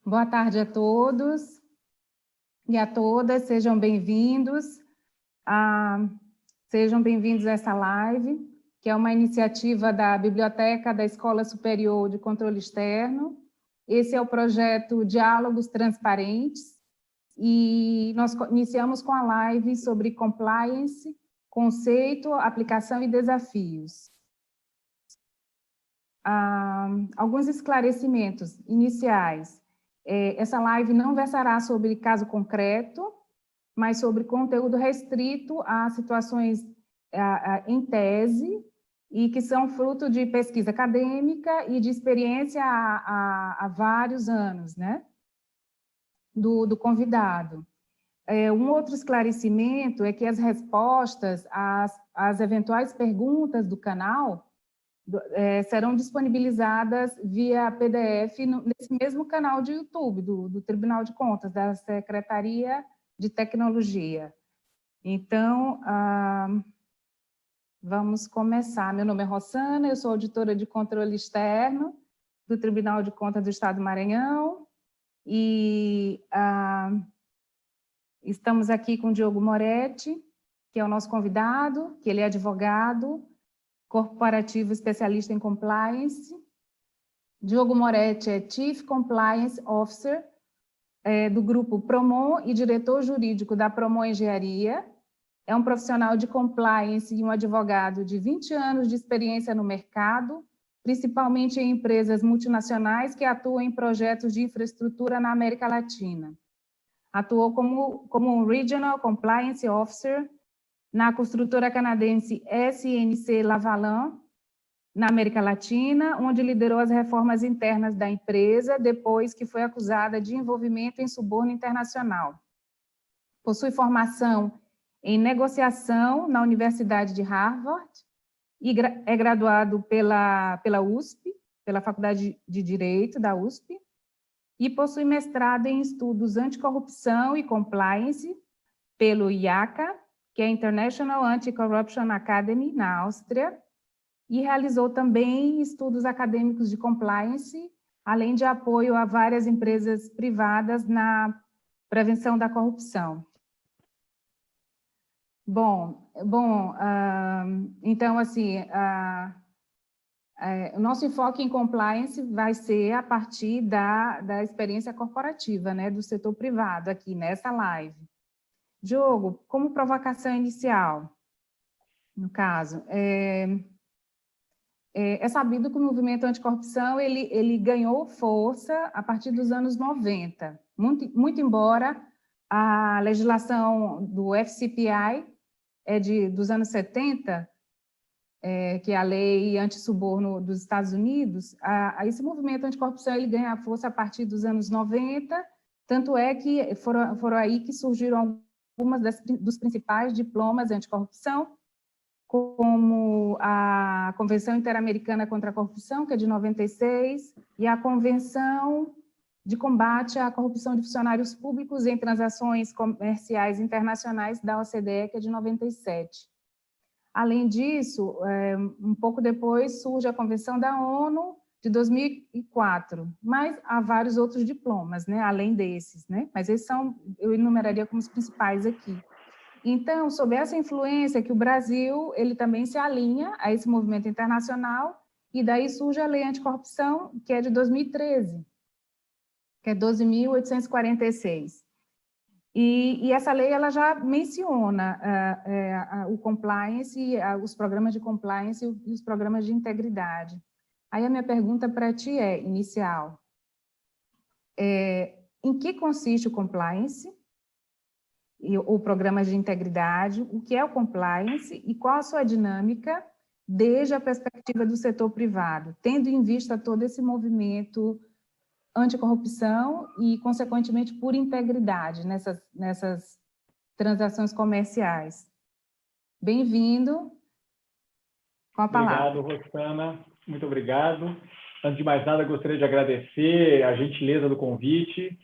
Boa tarde a todos e a todas, sejam bem-vindos a essa live, que é uma iniciativa da Biblioteca da Escola Superior de Controle Externo. Esse é o projeto Diálogos Transparentes, e nós iniciamos com a live sobre compliance, conceito, aplicação e desafios. Alguns esclarecimentos iniciais. Essa live não versará sobre caso concreto, mas sobre conteúdo restrito a situações em tese e que são fruto de pesquisa acadêmica e de experiência há vários anos, né, do convidado. Um outro esclarecimento é que as respostas às eventuais perguntas do canal serão disponibilizadas via PDF nesse mesmo canal de YouTube do Tribunal de Contas, da Secretaria de Tecnologia. Então, vamos começar. Meu nome é Rossana, eu sou auditora de controle externo do Tribunal de Contas do Estado do Maranhão, e estamos aqui com o Diogo Moretti, que é o nosso convidado, que ele é advogado corporativo especialista em compliance. Diogo Moretti é Chief Compliance Officer do grupo Promon e diretor jurídico da Promon Engenharia. É um profissional de compliance e um advogado de 20 anos de experiência no mercado, principalmente em empresas multinacionais que atuam em projetos de infraestrutura na América Latina. Atuou como Regional Compliance Officer na construtora canadense SNC Lavalin, na América Latina, onde liderou as reformas internas da empresa, depois que foi acusada de envolvimento em suborno internacional. Possui formação em negociação na Universidade de Harvard, e é graduado pela USP, pela Faculdade de Direito da USP, e possui mestrado em estudos anticorrupção e compliance pelo IACA, que é a International Anti-Corruption Academy, na Áustria, e realizou também estudos acadêmicos de compliance, além de apoio a várias empresas privadas na prevenção da corrupção. Então, assim, o nosso enfoque em compliance vai ser a partir da experiência corporativa, né, do setor privado, aqui nessa live. Diogo, como provocação inicial, no caso, é sabido que o movimento anticorrupção ele ganhou força a partir dos anos 90, muito embora a legislação do FCPI dos anos 70, que é a lei antissuborno dos Estados Unidos, esse movimento anticorrupção ele ganha força a partir dos anos 90, tanto é que foram aí que surgiram algumas dos principais diplomas anticorrupção, como a Convenção Interamericana contra a Corrupção, que é de 96, e a Convenção de Combate à Corrupção de Funcionários Públicos em Transações Comerciais Internacionais da OCDE, que é de 97. Além disso, um pouco depois surge a Convenção da ONU, de 2004, mas há vários outros diplomas, né, além desses, né, mas esses eu enumeraria como os principais aqui. Então, sob essa influência que o Brasil, ele também se alinha a esse movimento internacional, e daí surge a Lei Anticorrupção, que é de 2013, que é 12.846. E essa lei ela já menciona o compliance, os programas de compliance e os programas de integridade. Aí a minha pergunta para ti inicial, em que consiste o compliance, ou programas de integridade, o que é o compliance e qual a sua dinâmica desde a perspectiva do setor privado, tendo em vista todo esse movimento anticorrupção e, consequentemente, por integridade nessas transações comerciais. Bem-vindo, com a palavra. Obrigado, Rossana. Muito obrigado. Antes de mais nada, gostaria de agradecer a gentileza do convite,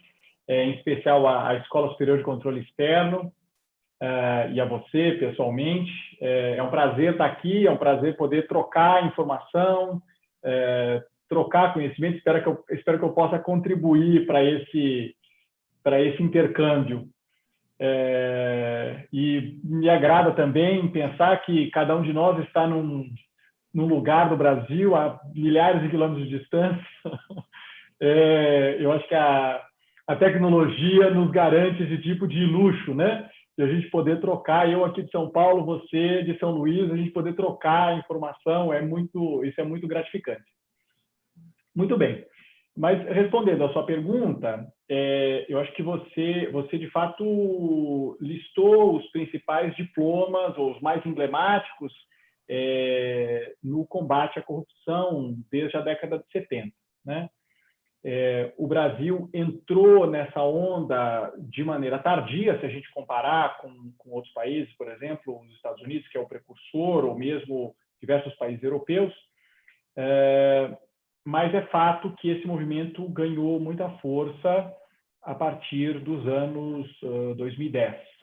em especial à Escola Superior de Controle Externo e a você, pessoalmente. É um prazer estar aqui, é um prazer poder trocar informação, trocar conhecimento, espero que eu possa contribuir para esse intercâmbio. E me agrada também pensar que cada um de nós está num lugar do Brasil a milhares de quilômetros de distância. Eu acho que a tecnologia nos garante esse tipo de luxo, né? De a gente poder trocar, eu aqui de São Paulo, você de São Luís, a gente poder trocar informação, isso é muito gratificante. Muito bem. Mas, respondendo à sua pergunta, eu acho que você, de fato, listou os principais diplomas, ou os mais emblemáticos, no combate à corrupção desde a década de 70, né? O Brasil entrou nessa onda de maneira tardia, se a gente comparar com outros países, por exemplo, os Estados Unidos, que é o precursor, ou mesmo diversos países europeus, mas é fato que esse movimento ganhou muita força a partir dos anos 2010.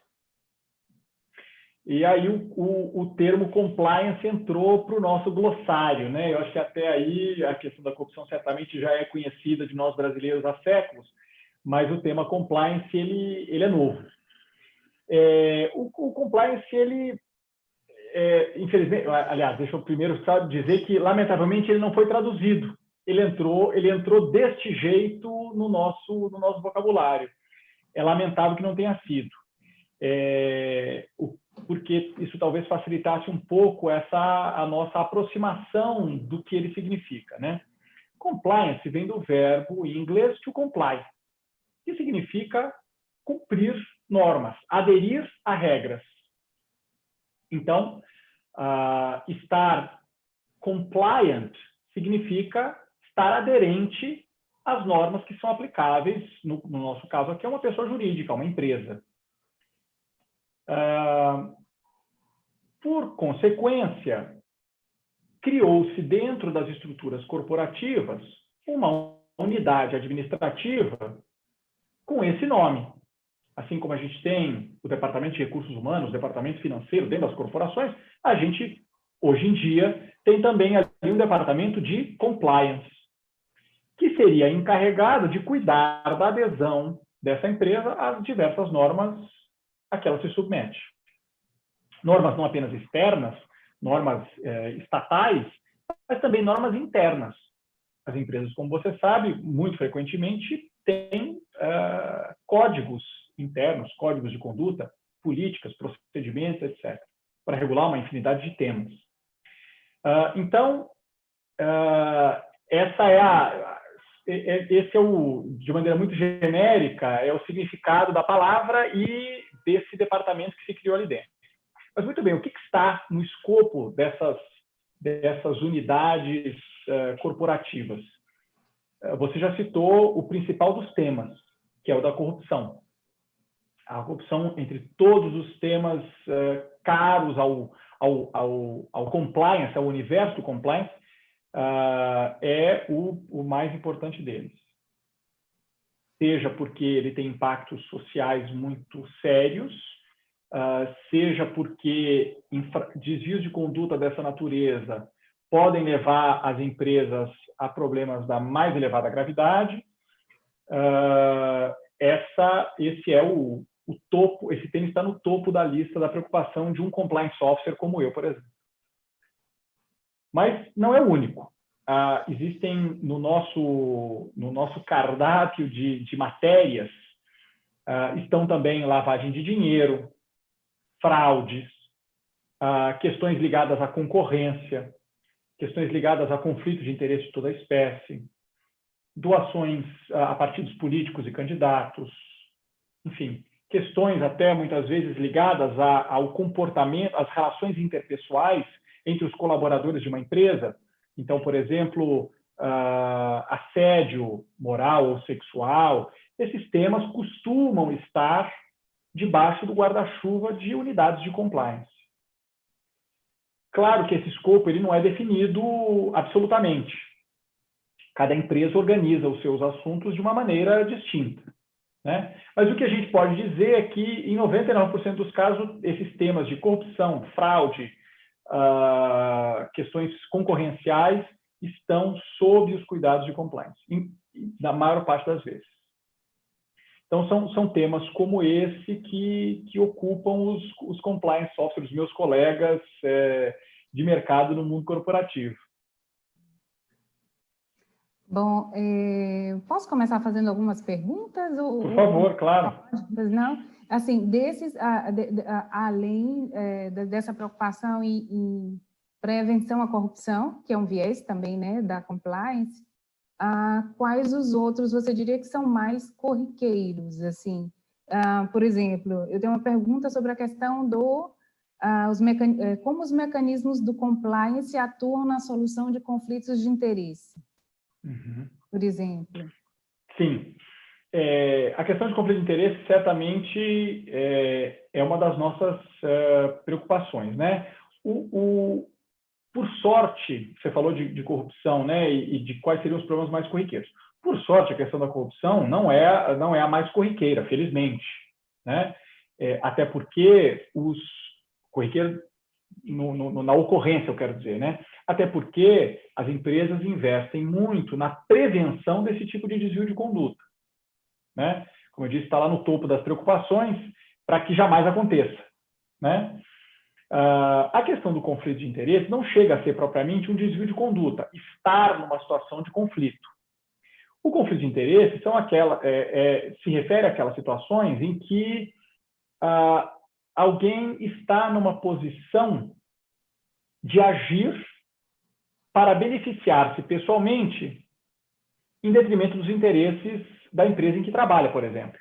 E aí o termo compliance entrou para o nosso glossário, né? Eu acho que até aí a questão da corrupção certamente já é conhecida de nós brasileiros há séculos, mas o tema compliance ele é novo. O compliance infelizmente, aliás, deixa eu primeiro só dizer que lamentavelmente ele não foi traduzido. Ele entrou deste jeito no nosso vocabulário. É lamentável que não tenha sido. Porque isso talvez facilitasse um pouco a nossa aproximação do que ele significa, né? Compliance vem do verbo em inglês to comply, que significa cumprir normas, aderir a regras. Então, estar compliant significa estar aderente às normas que são aplicáveis, no nosso caso aqui é uma pessoa jurídica, uma empresa. Por consequência, criou-se dentro das estruturas corporativas uma unidade administrativa com esse nome. Assim como a gente tem o Departamento de Recursos Humanos, o Departamento Financeiro dentro das corporações, a gente, hoje em dia, tem também ali um Departamento de Compliance, que seria encarregado de cuidar da adesão dessa empresa às diversas normas a que ela se submete. Normas não apenas externas, normas estatais, mas também normas internas. As empresas, como você sabe, muito frequentemente têm códigos internos, códigos de conduta, políticas, procedimentos, etc., para regular uma infinidade de temas. Então, esse de maneira muito genérica, é o significado da palavra e desse departamento que se criou ali dentro. Mas, muito bem, o que está no escopo dessas unidades corporativas? Você já citou o principal dos temas, que é o da corrupção. A corrupção, entre todos os temas caros ao compliance, ao universo do compliance, é o mais importante deles. Seja porque ele tem impactos sociais muito sérios, seja porque desvios de conduta dessa natureza podem levar as empresas a problemas da mais elevada gravidade. Esse é o topo, esse tema está no topo da lista da preocupação de um compliance officer como eu, por exemplo. Mas não é o único. Existem no nosso cardápio de matérias, estão também lavagem de dinheiro, fraudes, questões ligadas à concorrência, questões ligadas a conflitos de interesse de toda a espécie, doações a partidos políticos e candidatos, enfim, questões até muitas vezes ligadas ao comportamento, às relações interpessoais entre os colaboradores de uma empresa. Então, por exemplo, assédio moral ou sexual, esses temas costumam estar debaixo do guarda-chuva de unidades de compliance. Claro que esse escopo ele não é definido absolutamente. Cada empresa organiza os seus assuntos de uma maneira distinta, né? Mas o que a gente pode dizer é que, em 99% dos casos, esses temas de corrupção, fraude, questões concorrenciais estão sob os cuidados de compliance, na maior parte das vezes. Então, são temas como esse que ocupam os compliance officers, os meus colegas de mercado no mundo corporativo. Bom, posso começar fazendo algumas perguntas? Por favor, claro. Não? Assim, além dessa preocupação em prevenção à corrupção, que é um viés também, né, da compliance, quais os outros você diria que são mais corriqueiros, assim? Por exemplo, eu tenho uma pergunta sobre a questão como os mecanismos do compliance atuam na solução de conflitos de interesse, por exemplo. Sim. A questão de conflito de interesse certamente é uma das nossas preocupações, né? Por sorte, você falou de corrupção, né, e de quais seriam os problemas mais corriqueiros. Por sorte, a questão da corrupção não é a mais corriqueira, felizmente, né? Até porque corriqueiro na ocorrência, eu quero dizer, né? Até porque as empresas investem muito na prevenção desse tipo de desvio de conduta, né? Como eu disse, está lá no topo das preocupações para que jamais aconteça, né? A questão do conflito de interesse não chega a ser propriamente um desvio de conduta, estar numa situação de conflito. O conflito de interesse se refere àquelas situações em que alguém está numa posição de agir para beneficiar-se pessoalmente em detrimento dos interesses da empresa em que trabalha, por exemplo.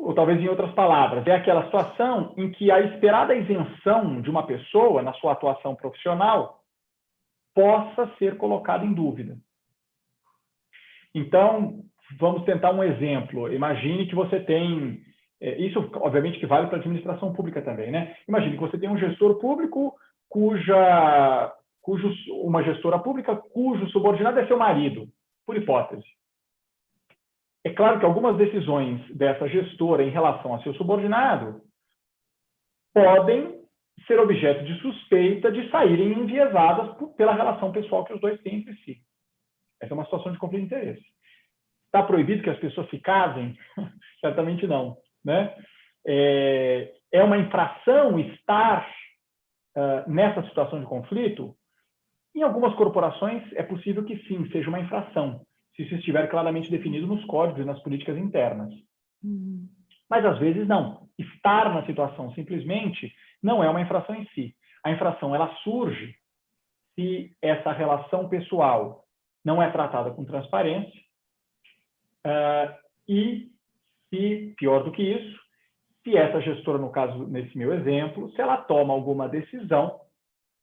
Ou talvez em outras palavras, é aquela situação em que a esperada isenção de uma pessoa na sua atuação profissional possa ser colocada em dúvida. Então, vamos tentar um exemplo. Imagine que você tem... Isso, obviamente, que vale para a administração pública também, né? Imagine que você tem um gestor público uma gestora pública cujo subordinado é seu marido, por hipótese. É claro que algumas decisões dessa gestora em relação a seu subordinado podem ser objeto de suspeita de saírem enviesadas pela relação pessoal que os dois têm entre si. Essa é uma situação de conflito de interesse. Está proibido que as pessoas se casem? Certamente não, né? É uma infração estar nessa situação de conflito? Em algumas corporações é possível que sim, seja uma infração, se isso estiver claramente definido nos códigos e nas políticas internas. Mas, às vezes, não. Estar na situação, simplesmente, não é uma infração em si. A infração, ela surge se essa relação pessoal não é tratada com transparência e, se, pior do que isso, se essa gestora, no caso, nesse meu exemplo, se ela toma alguma decisão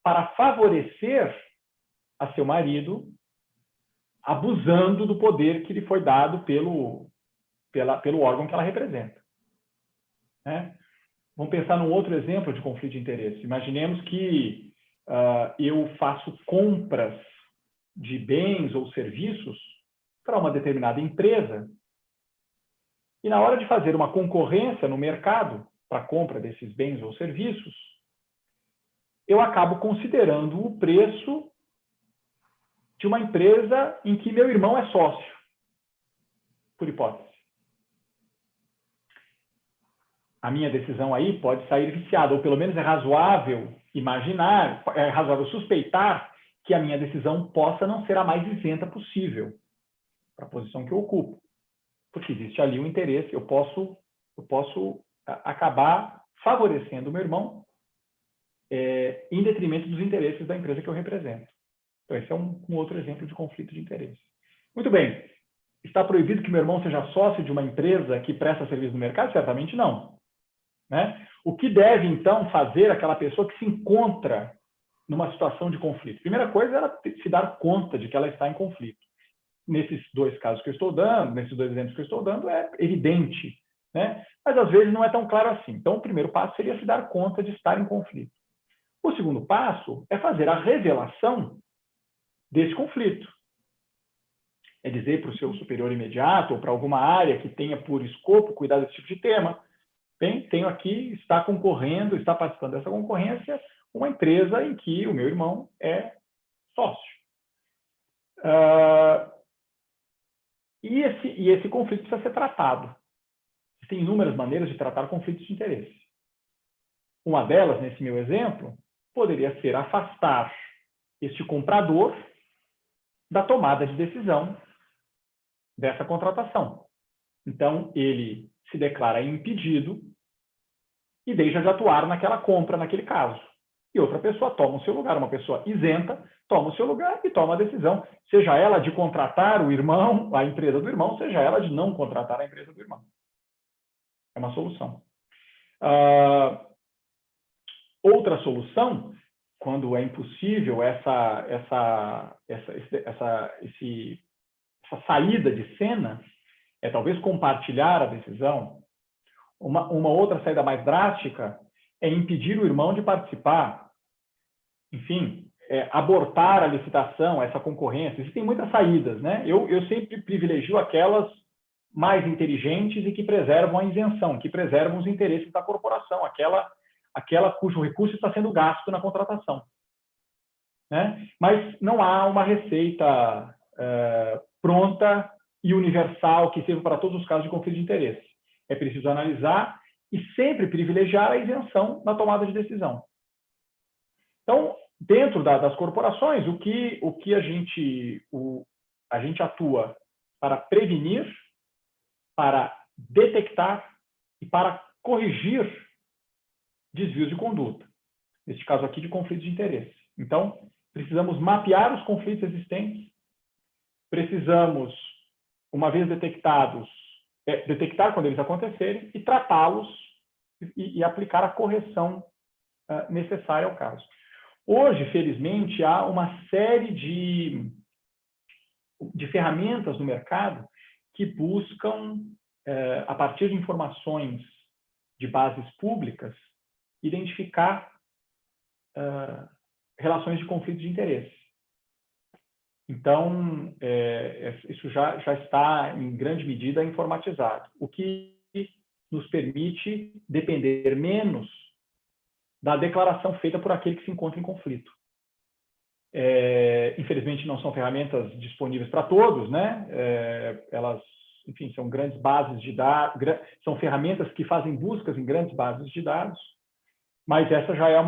para favorecer a seu marido, abusando do poder que lhe foi dado pelo órgão que ela representa. Né? Vamos pensar num outro exemplo de conflito de interesse. Imaginemos que eu faço compras de bens ou serviços para uma determinada empresa e, na hora de fazer uma concorrência no mercado para a compra desses bens ou serviços, eu acabo considerando o preço de uma empresa em que meu irmão é sócio, por hipótese. A minha decisão aí pode sair viciada, ou pelo menos é razoável suspeitar que a minha decisão possa não ser a mais isenta possível para a posição que eu ocupo. Porque existe ali um interesse, eu posso acabar favorecendo o meu irmão em detrimento dos interesses da empresa que eu represento. Então, esse é um outro exemplo de conflito de interesse. Muito bem. Está proibido que meu irmão seja sócio de uma empresa que presta serviço no mercado? Certamente não. Né? O que deve, então, fazer aquela pessoa que se encontra numa situação de conflito? Primeira coisa é ela se dar conta de que ela está em conflito. Nesses dois casos que eu estou dando, nesses dois exemplos que eu estou dando, é evidente, né? Mas, às vezes, não é tão claro assim. Então, o primeiro passo seria se dar conta de estar em conflito. O segundo passo é fazer a revelação desse conflito. É dizer para o seu superior imediato ou para alguma área que tenha por escopo cuidar desse tipo de tema: bem, tenho aqui, está concorrendo, está participando dessa concorrência, uma empresa em que o meu irmão é sócio. E esse conflito precisa ser tratado. Tem inúmeras maneiras de tratar conflitos de interesse. Uma delas, nesse meu exemplo, poderia ser afastar este comprador da tomada de decisão dessa contratação. Então, ele se declara impedido e deixa de atuar naquela compra, naquele caso. E outra pessoa toma o seu lugar, uma pessoa isenta, toma o seu lugar e toma a decisão, seja ela de contratar o irmão, a empresa do irmão, seja ela de não contratar a empresa do irmão. É uma solução. Outra solução, quando é impossível essa saída de cena, é talvez compartilhar a decisão. Uma outra saída mais drástica é impedir o irmão de participar. Enfim, abortar a licitação, essa concorrência. Existem muitas saídas, né? Eu sempre privilegio aquelas mais inteligentes e que preservam a isenção, que preservam os interesses da corporação, aquela cujo recurso está sendo gasto na contratação. Né? Mas não há uma receita pronta e universal que sirva para todos os casos de conflito de interesse. É preciso analisar e sempre privilegiar a isenção na tomada de decisão. Então, dentro das corporações, o que a gente atua para prevenir, para detectar e para corrigir desvios de conduta. Neste caso aqui, de conflito de interesse. Então, precisamos mapear os conflitos existentes, precisamos, uma vez detectados, detectar quando eles acontecerem e tratá-los e aplicar a correção necessária ao caso. Hoje, felizmente, há uma série de ferramentas no mercado que buscam, a partir de informações de bases públicas, identificar relações de conflito de interesse. Então, isso já está, em grande medida, informatizado, o que nos permite depender menos da declaração feita por aquele que se encontra em conflito. Infelizmente, não são ferramentas disponíveis para todos, né? Elas, enfim, são grandes bases de dados, são ferramentas que fazem buscas em grandes bases de dados, mas essa já é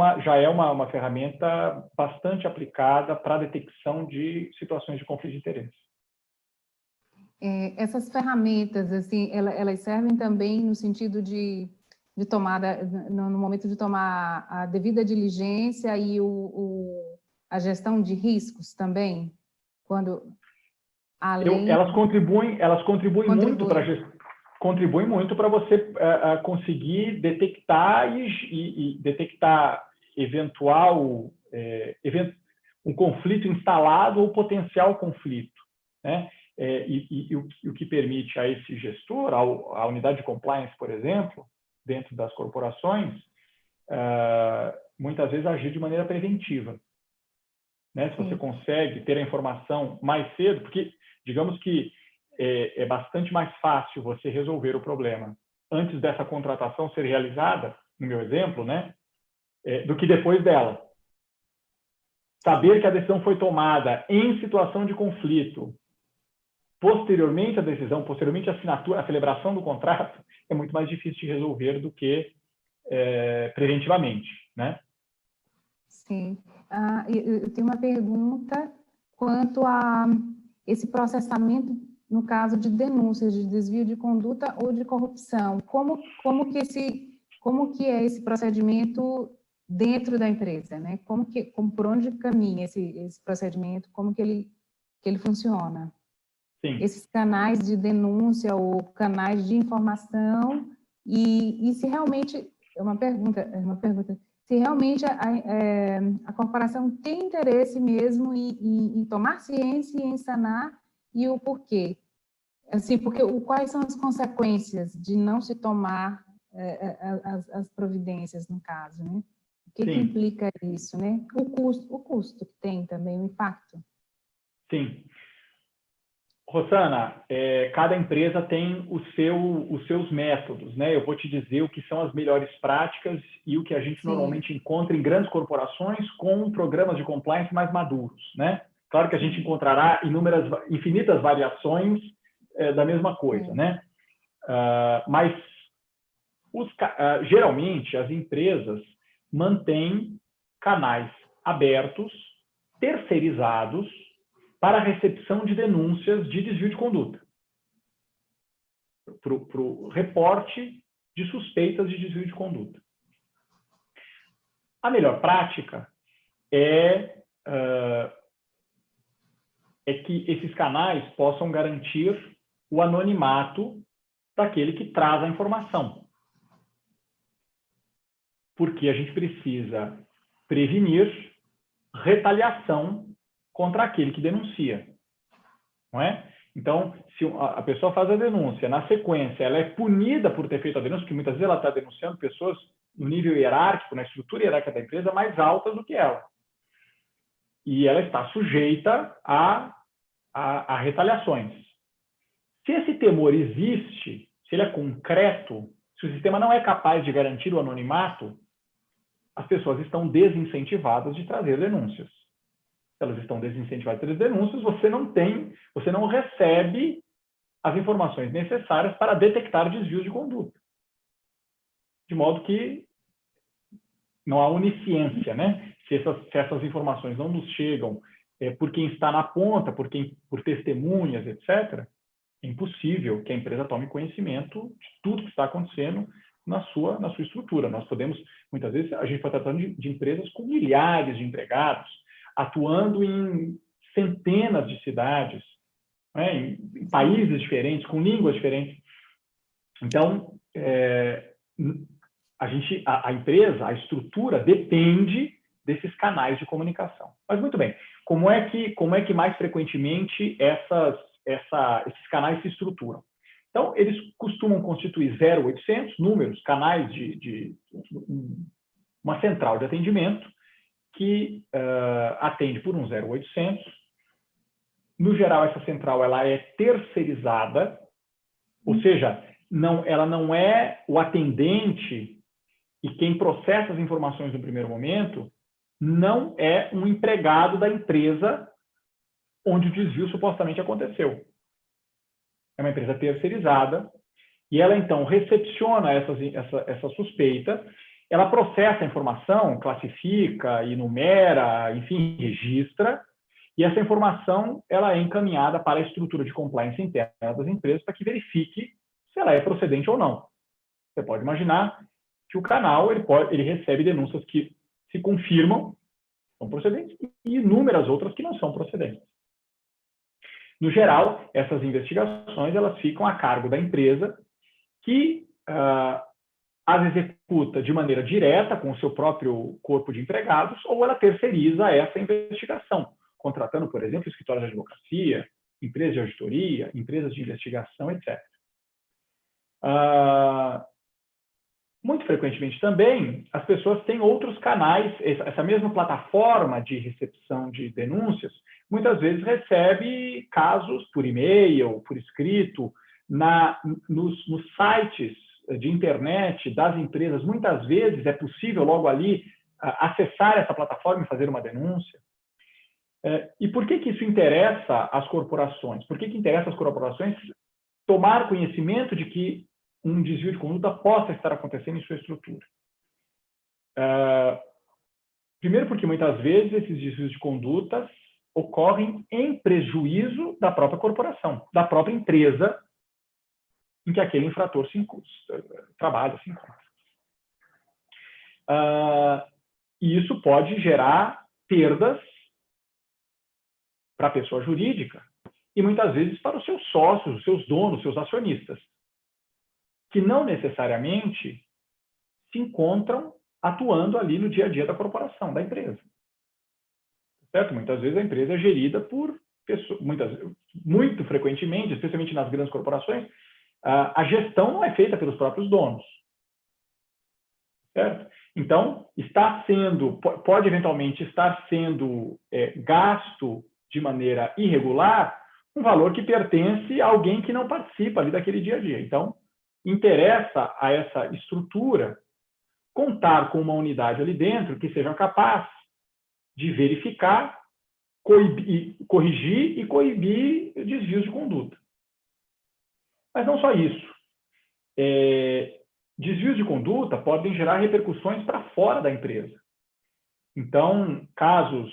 uma ferramenta bastante aplicada para a detecção de situações de conflito de interesse. Essas ferramentas, assim, elas servem também no sentido de tomada, no momento de tomar a devida diligência e a gestão de riscos também, quando elas contribuem muito para você conseguir detectar e detectar eventual um conflito instalado ou potencial conflito, né? O que permite a esse gestor, a unidade de compliance, por exemplo, dentro das corporações, muitas vezes agir de maneira preventiva. Né? Se você consegue ter a informação mais cedo, porque digamos que é bastante mais fácil você resolver o problema antes dessa contratação ser realizada, no meu exemplo, né? Do que depois dela. Saber que a decisão foi tomada em situação de conflito, posteriormente à decisão, posteriormente à assinatura, à celebração do contrato, é muito mais difícil de resolver do que preventivamente, né? Sim. Eu tenho uma pergunta quanto a esse processamento no caso de denúncias de desvio de conduta ou de corrupção. Como que é esse procedimento dentro da empresa, né? Por onde caminha esse procedimento? Como que ele funciona? Sim. Esses canais de denúncia ou canais de informação e se realmente é uma pergunta, se realmente a corporação tem interesse mesmo em tomar ciência e em sanar, e o porquê. Assim, quais são as consequências de não se tomar as providências, no caso, né? O que implica isso, né? O custo que tem também, o impacto. Sim. Rosana, cada empresa tem os seus métodos, né? Eu vou te dizer o que são as melhores práticas e o que a gente normalmente encontra em grandes corporações com programas de compliance mais maduros, né? Claro que a gente encontrará infinitas variações da mesma coisa, né? Mas geralmente as empresas mantêm canais abertos, terceirizados, para a recepção de denúncias de desvio de conduta, para o reporte de suspeitas de desvio de conduta. A melhor prática é que esses canais possam garantir o anonimato daquele que traz a informação. Porque a gente precisa prevenir retaliação contra aquele que denuncia, não é? Então, se a pessoa faz a denúncia, na sequência ela é punida por ter feito a denúncia, porque muitas vezes ela está denunciando pessoas no nível hierárquico, na estrutura hierárquica da empresa, mais altas do que ela. E ela está sujeita a retaliações. Se esse temor existe, se ele é concreto, se o sistema não é capaz de garantir o anonimato, as pessoas estão desincentivadas de trazer denúncias. Se elas estão desincentivadas de trazer denúncias, você não recebe as informações necessárias para detectar desvios de conduta. De modo que não há onisciência, né? Se essas informações não nos chegam por quem está na ponta, por testemunhas, etc., é impossível que a empresa tome conhecimento de tudo que está acontecendo na sua estrutura. Nós podemos, muitas vezes, a gente está tratando de empresas com milhares de empregados, atuando em centenas de cidades, né, em países diferentes, com línguas diferentes. Então, a empresa, a estrutura, depende desses canais de comunicação. Mas, muito bem, como é que mais frequentemente esses canais se estruturam? Então, eles costumam constituir 0800 números, canais de uma central de atendimento que atende por um 0800. No geral, essa central ela é terceirizada, ou seja, ela não é o atendente e quem processa as informações no primeiro momento não é um empregado da empresa onde o desvio supostamente aconteceu. É uma empresa terceirizada e ela, então, recepciona essa suspeita, ela processa a informação, classifica, enumera, enfim, registra, e essa informação ela é encaminhada para a estrutura de compliance interna das empresas para que verifique se ela é procedente ou não. Você pode imaginar que o canal ele recebe denúncias que se confirmam, são procedentes, e inúmeras outras que não são procedentes. No geral, essas investigações elas ficam a cargo da empresa, que as executa de maneira direta com o seu próprio corpo de empregados, ou ela terceiriza essa investigação, contratando, por exemplo, escritórios de advocacia, empresas de auditoria, empresas de investigação, etc. Muito frequentemente também, as pessoas têm outros canais, essa mesma plataforma de recepção de denúncias, muitas vezes recebe casos por e-mail, por escrito, nos sites de internet das empresas. Muitas vezes é possível logo ali acessar essa plataforma e fazer uma denúncia. E por que isso interessa às corporações? Por que interessa às corporações tomar conhecimento de que um desvio de conduta possa estar acontecendo em sua estrutura? Primeiro porque muitas vezes esses desvios de condutas ocorrem em prejuízo da própria corporação, da própria empresa em que aquele infrator se encontra. E isso pode gerar perdas para a pessoa jurídica e muitas vezes para os seus sócios, os seus donos, os seus acionistas, que não necessariamente se encontram atuando ali no dia a dia da corporação, da empresa. Certo? Muitas vezes a empresa é gerida por pessoas, muito frequentemente, especialmente nas grandes corporações, a gestão não é feita pelos próprios donos. Certo? Então, pode eventualmente estar sendo gasto de maneira irregular um valor que pertence a alguém que não participa ali daquele dia a dia. Então, interessa a essa estrutura contar com uma unidade ali dentro que seja capaz de verificar corrigir e coibir desvios de conduta. Mas não só isso. Desvios de conduta podem gerar repercussões para fora da empresa. Então, casos,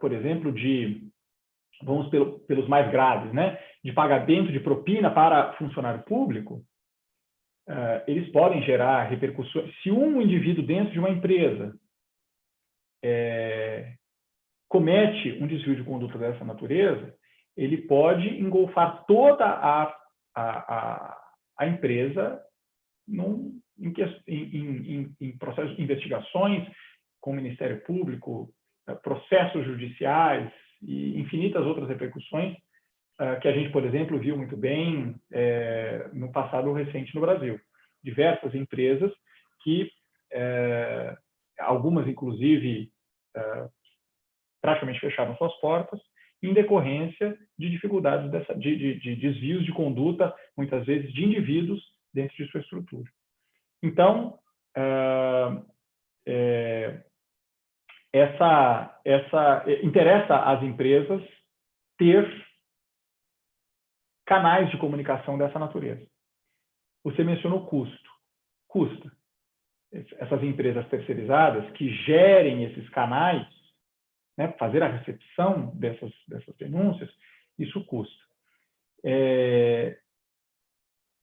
por exemplo, vamos pelos mais graves, né, de pagamento de propina para funcionário público, eles podem gerar repercussões. Se um indivíduo dentro de uma empresa comete um desvio de conduta dessa natureza, ele pode engolfar toda a empresa em processos de investigações com o Ministério Público, processos judiciais e infinitas outras repercussões que a gente, por exemplo, viu muito bem no passado recente no Brasil. Diversas empresas que, algumas inclusive, praticamente fecharam suas portas em decorrência de dificuldades de desvios de conduta, muitas vezes de indivíduos dentro de sua estrutura. Então, interessa às empresas ter canais de comunicação dessa natureza. Você mencionou custo. Custa. Essas empresas terceirizadas que gerem esses canais, né, fazer a recepção dessas denúncias, isso custa.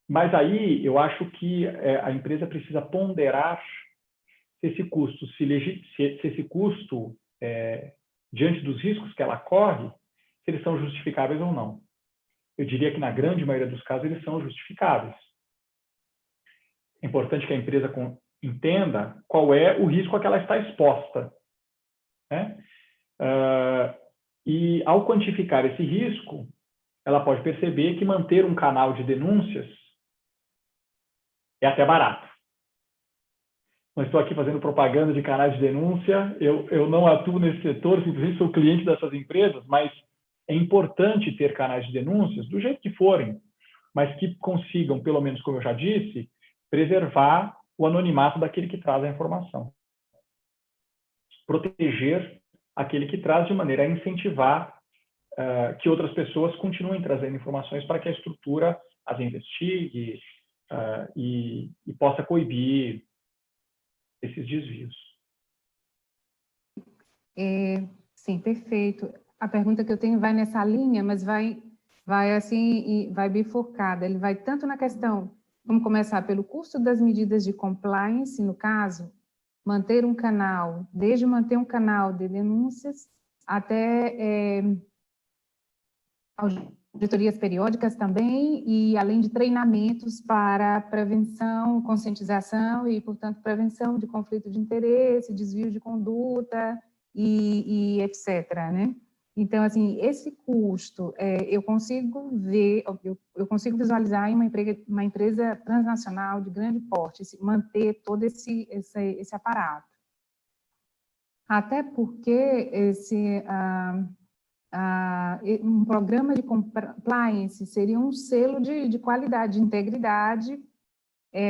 Mas aí eu acho que a empresa precisa ponderar se esse custo, diante dos riscos que ela corre, se eles são justificáveis ou não. Eu diria que, na grande maioria dos casos, eles são justificáveis. É importante que a empresa entenda qual é o risco a que ela está exposta, né? E, ao quantificar esse risco, ela pode perceber que manter um canal de denúncias é até barato. Não estou aqui fazendo propaganda de canais de denúncia, eu não atuo nesse setor, simplesmente sou cliente dessas empresas, mas é importante ter canais de denúncias, do jeito que forem, mas que consigam, pelo menos como eu já disse, preservar o anonimato daquele que traz a informação. Proteger aquele que traz de maneira a incentivar que outras pessoas continuem trazendo informações para que a estrutura as investigue e possa coibir esses desvios. Sim, perfeito. A pergunta que eu tenho vai nessa linha, mas vai assim, vai bifurcada. Ele vai tanto na questão, vamos começar pelo custo das medidas de compliance, no caso, manter um canal, desde manter um canal de denúncias até auditorias periódicas também, e além de treinamentos para prevenção, conscientização e, portanto, prevenção de conflito de interesse, desvio de conduta e etc., né? Então, assim, esse custo, eu consigo ver, eu consigo visualizar em uma empresa transnacional de grande porte, manter todo esse aparato. Até porque um programa de compliance seria um selo de qualidade, de integridade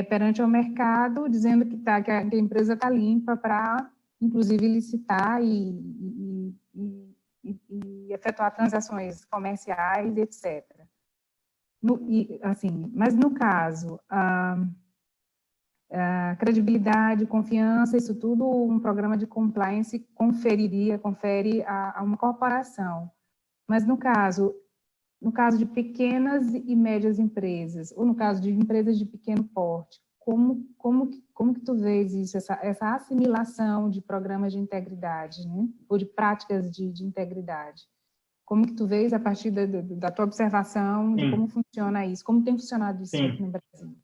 perante o mercado, dizendo que a empresa está limpa para, inclusive, licitar e efetuar transações comerciais, etc. Mas, no caso, a credibilidade, confiança, isso tudo um programa de compliance confere a uma corporação. Mas no caso de pequenas e médias empresas, ou no caso de empresas de pequeno porte, como que tu vês isso, essa assimilação de programas de integridade, né? Ou de práticas de integridade? Como que tu vês a partir da tua observação de como funciona isso? Como tem funcionado isso aqui no Brasil?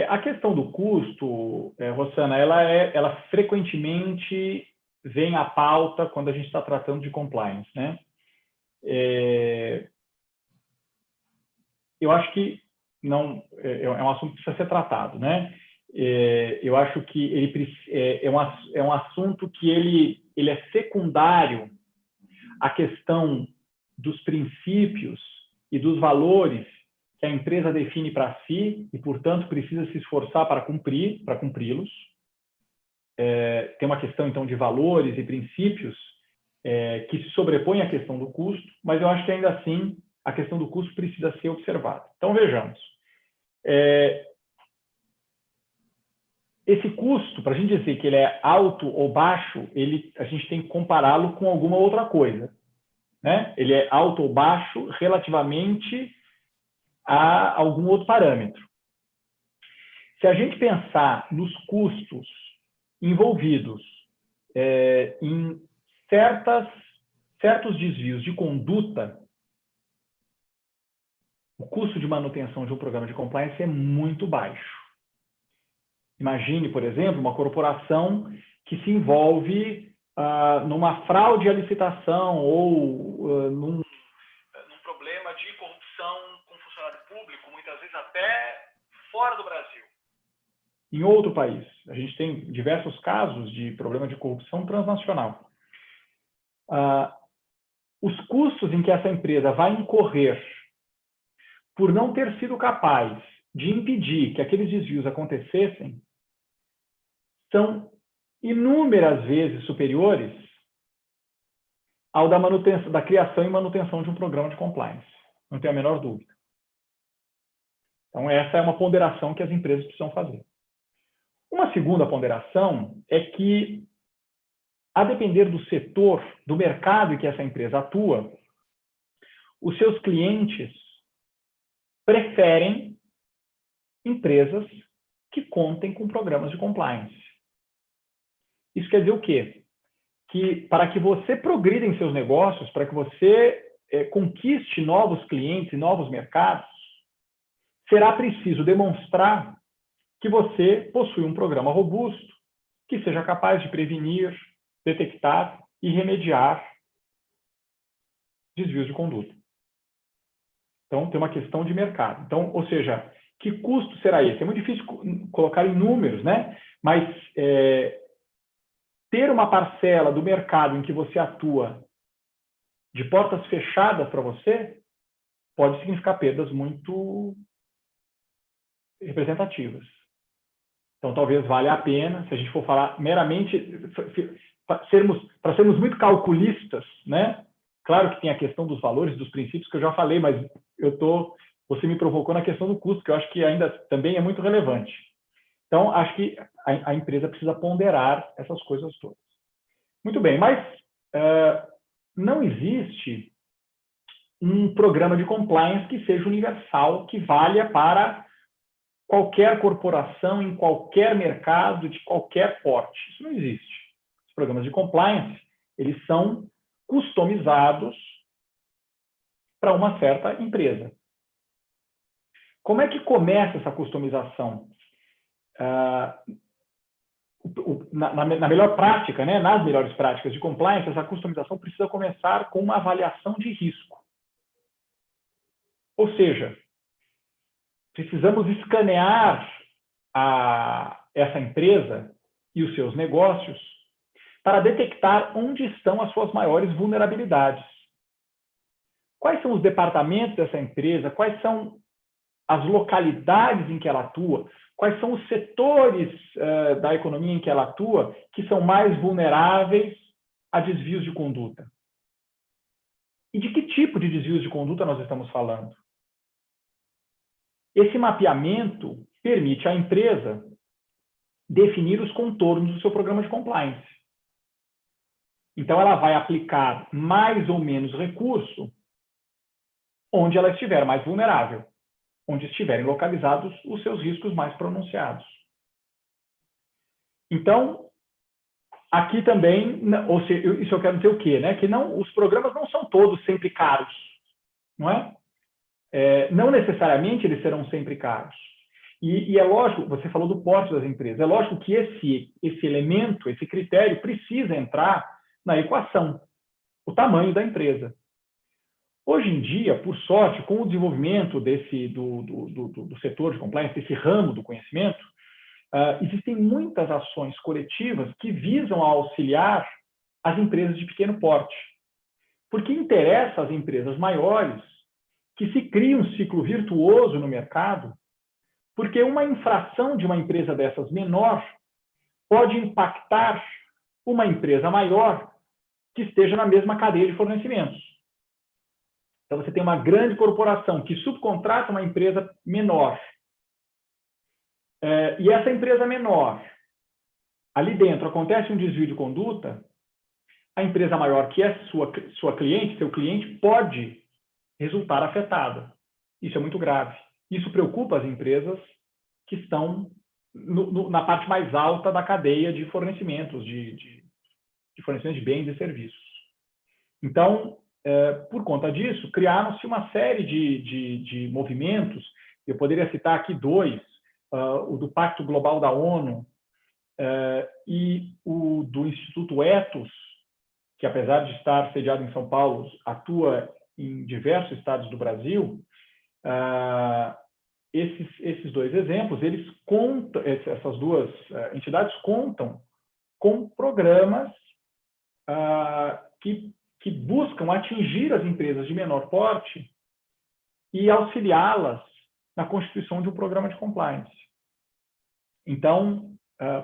A questão do custo, Rosana, ela frequentemente vem à pauta quando a gente está tratando de compliance, né? Eu acho que não é um assunto que precisa ser tratado, né? Eu acho que é um assunto que ele é secundário à questão dos princípios e dos valores que a empresa define para si e, portanto, precisa se esforçar para cumpri-los. Tem uma questão, então, de valores e princípios que se sobrepõe à questão do custo, mas eu acho que ainda assim a questão do custo precisa ser observada. Então, vejamos. Esse custo, para a gente dizer que ele é alto ou baixo, a gente tem que compará-lo com alguma outra coisa, né? Ele é alto ou baixo relativamente a algum outro parâmetro. Se a gente pensar nos custos envolvidos em certos desvios de conduta, o custo de manutenção de um programa de compliance é muito baixo. Imagine, por exemplo, uma corporação que se envolve numa fraude à licitação ou num problema de corrupção com funcionário público, muitas vezes até fora do Brasil. Em outro país. A gente tem diversos casos de problema de corrupção transnacional. Os custos em que essa empresa vai incorrer por não ter sido capaz de impedir que aqueles desvios acontecessem são inúmeras vezes superiores ao da criação e manutenção de um programa de compliance. Não tenho a menor dúvida. Então, essa é uma ponderação que as empresas precisam fazer. Uma segunda ponderação é que, a depender do setor, do mercado em que essa empresa atua, os seus clientes preferem empresas que contem com programas de compliance. Isso quer dizer o quê? Que para que você progrida em seus negócios, para que você conquiste novos clientes e novos mercados, será preciso demonstrar que você possui um programa robusto, que seja capaz de prevenir, detectar e remediar desvios de conduta. Então, tem uma questão de mercado. Então, ou seja, que custo será esse? É muito difícil colocar em números, né? Mas ter uma parcela do mercado em que você atua de portas fechadas para você pode significar perdas muito representativas. Então, talvez valha a pena, se a gente for falar meramente, para sermos muito calculistas, né? Claro que tem a questão dos valores, dos princípios que eu já falei, mas você me provocou na questão do custo, que eu acho que ainda também é muito relevante. Então, acho que a empresa precisa ponderar essas coisas todas. Muito bem, mas não existe um programa de compliance que seja universal, que valha para qualquer corporação, em qualquer mercado, de qualquer porte. Isso não existe. Os programas de compliance, eles são customizados para uma certa empresa. Como é que começa essa customização? Na melhor prática, né, nas melhores práticas de compliance, essa customização precisa começar com uma avaliação de risco. Ou seja, precisamos escanear essa empresa e os seus negócios para detectar onde estão as suas maiores vulnerabilidades. Quais são os departamentos dessa empresa? Quais são as localidades em que ela atua? Quais são os setores da economia em que ela atua que são mais vulneráveis a desvios de conduta? E de que tipo de desvios de conduta nós estamos falando? Esse mapeamento permite à empresa definir os contornos do seu programa de compliance. Então, ela vai aplicar mais ou menos recurso onde ela estiver mais vulnerável, onde estiverem localizados os seus riscos mais pronunciados. Então, aqui também, ou seja, isso eu quero dizer o quê? Né? Que os programas não são todos sempre caros, não é? Não necessariamente eles serão sempre caros. E é lógico, você falou do porte das empresas, é lógico que esse elemento, esse critério precisa entrar na equação, o tamanho da empresa. Hoje em dia, por sorte, com o desenvolvimento do setor de compliance, desse ramo do conhecimento, existem muitas ações coletivas que visam auxiliar as empresas de pequeno porte. Porque interessa às empresas maiores que se crie um ciclo virtuoso no mercado, porque uma infração de uma empresa dessas menor pode impactar uma empresa maior que esteja na mesma cadeia de fornecimentos. Então, você tem uma grande corporação que subcontrata uma empresa menor. E essa empresa menor, ali dentro, acontece um desvio de conduta, a empresa maior, que é sua cliente, seu cliente, pode resultar afetada. Isso é muito grave. Isso preocupa as empresas que estão na parte mais alta da cadeia de fornecimentos, de fornecimento de bens e serviços. Então, por conta disso, criaram-se uma série de movimentos. Eu poderia citar aqui dois: o do Pacto Global da ONU e o do Instituto Ethos, que, apesar de estar sediado em São Paulo, atua em diversos estados do Brasil. Esses dois exemplos, eles contam, essas duas entidades contam com programas que buscam atingir as empresas de menor porte e auxiliá-las na constituição de um programa de compliance. Então,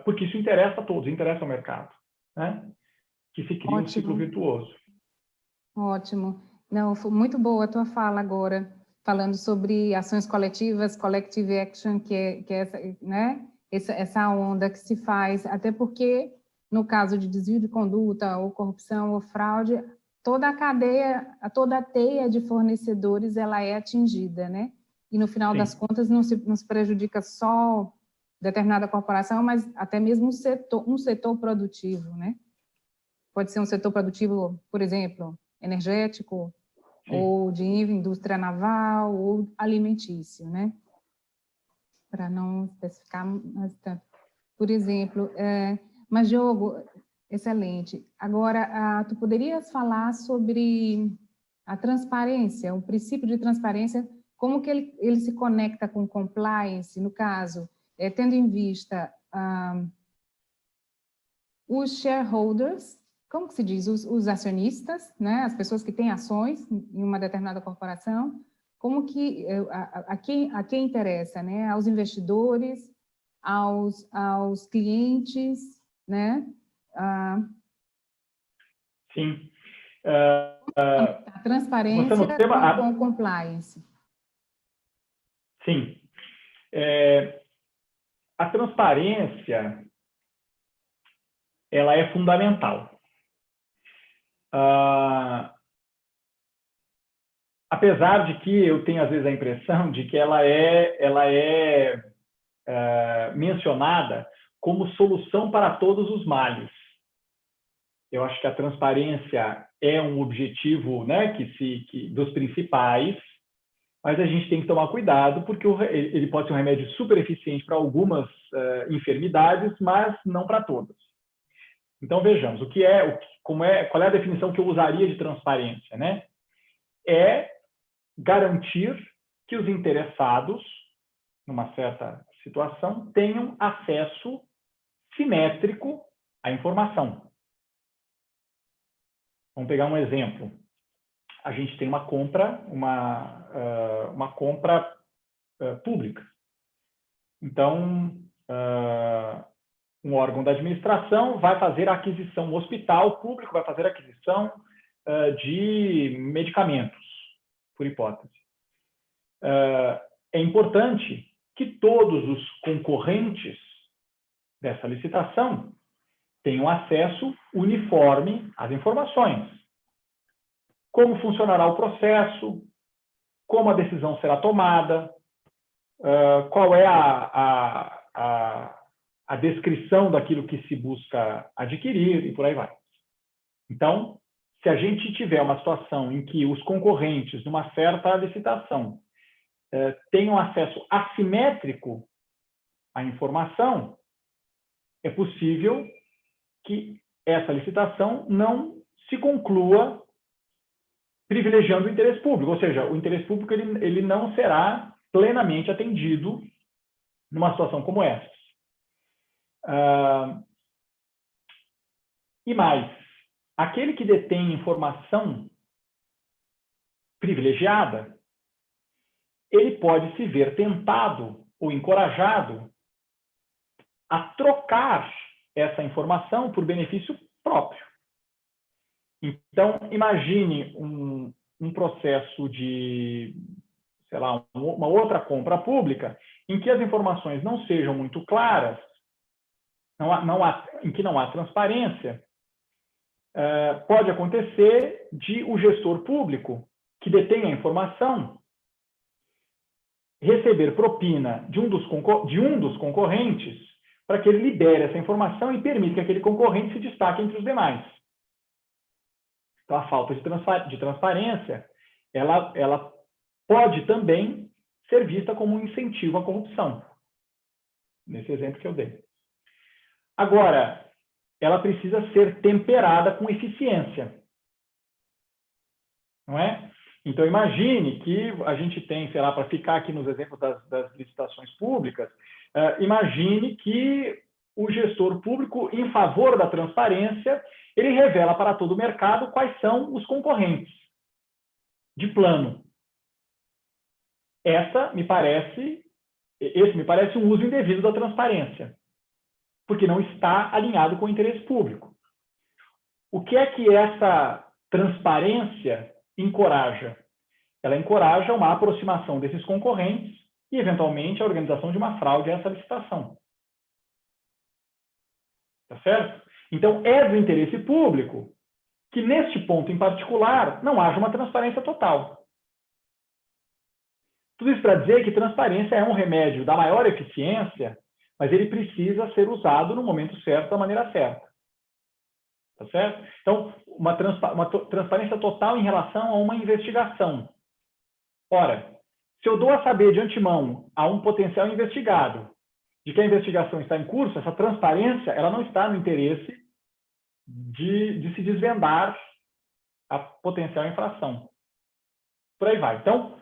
porque isso interessa a todos, interessa ao mercado, né? Que se cria um ciclo virtuoso. Ótimo. Não, foi muito boa a tua fala agora, falando sobre ações coletivas, collective action, que é essa, né? Essa onda que se faz, até porque, no caso de desvio de conduta, ou corrupção, ou fraude, toda a cadeia, toda a teia de fornecedores, ela é atingida, né? E, no final das contas, não se prejudica só determinada corporação, mas até mesmo um setor produtivo, né? Pode ser um setor produtivo, por exemplo, energético, ou de indústria naval, ou alimentício, né? Para não especificar mais tanto. Por exemplo, mas, Diogo, excelente. Agora, tu poderias falar sobre a transparência, o princípio de transparência, como que ele se conecta com compliance, no caso, tendo em vista os shareholders, como que se diz, os acionistas, né, as pessoas que têm ações em uma determinada corporação, como que a quem interessa, né, aos investidores, aos clientes, né? Sim. A transparência com o compliance. Sim. A transparência, ela é fundamental. Apesar de que eu tenho, às vezes, a impressão de que ela é mencionada como solução para todos os males. Eu acho que a transparência é um objetivo, né, dos principais, mas a gente tem que tomar cuidado, porque ele pode ser um remédio super eficiente para algumas enfermidades, mas não para todas. Então, vejamos, qual é a definição que eu usaria de transparência, né? É garantir que os interessados, numa certa situação, tenham acesso simétrico à informação. Vamos pegar um exemplo. A gente tem uma compra pública. Então, um órgão da administração vai fazer a aquisição, um hospital público vai fazer a aquisição de medicamentos, por hipótese. É importante que todos os concorrentes dessa licitação tenham acesso uniforme às informações. Como funcionará o processo, como a decisão será tomada, qual é a descrição daquilo que se busca adquirir e por aí vai. Então, se a gente tiver uma situação em que os concorrentes, numa certa licitação, tenham acesso assimétrico à informação, é possível que essa licitação não se conclua privilegiando o interesse público, ou seja, o interesse público ele não será plenamente atendido numa situação como essa. E mais, aquele que detém informação privilegiada, ele pode se ver tentado ou encorajado a trocar essa informação por benefício próprio. Então, imagine um processo de, sei lá, uma outra compra pública em que as informações não sejam muito claras, em que não há transparência. Pode acontecer de o gestor público, que detém a informação, receber propina de um dos concorrentes para que ele libere essa informação e permita que aquele concorrente se destaque entre os demais. Então, a falta de transparência, ela pode também ser vista como um incentivo à corrupção, nesse exemplo que eu dei. Agora, ela precisa ser temperada com eficiência, não é? Então, imagine que a gente tem, sei lá, para ficar aqui nos exemplos das licitações públicas, imagine que o gestor público, em favor da transparência, ele revela para todo o mercado quais são os concorrentes de plano. Esse me parece um uso indevido da transparência, porque não está alinhado com o interesse público. O que é que essa transparência encoraja? Ela encoraja uma aproximação desses concorrentes e, eventualmente, a organização de uma fraude a essa licitação. Tá certo? Então, é do interesse público que, neste ponto em particular, não haja uma transparência total. Tudo isso para dizer que transparência é um remédio da maior eficiência, mas ele precisa ser usado no momento certo, da maneira certa. Tá certo? Então, uma transparência total em relação a uma investigação. Ora, se eu dou a saber de antemão a um potencial investigado de que a investigação está em curso, essa transparência ela não está no interesse de se desvendar a potencial infração. Por aí vai. Então,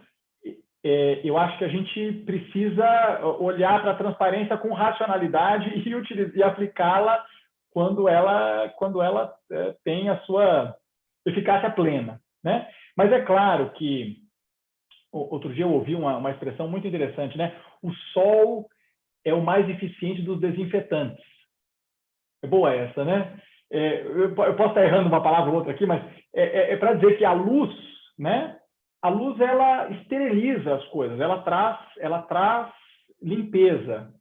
eu acho que a gente precisa olhar para a transparência com racionalidade e aplicá-la quando ela tem a sua eficácia plena, né? Mas é claro que outro dia eu ouvi uma expressão muito interessante, né? O sol é o mais eficiente dos desinfetantes. É boa essa, né? Eu posso estar errando uma palavra ou outra aqui, mas é para dizer que a luz, né? A luz, ela esteriliza as coisas, ela traz limpeza.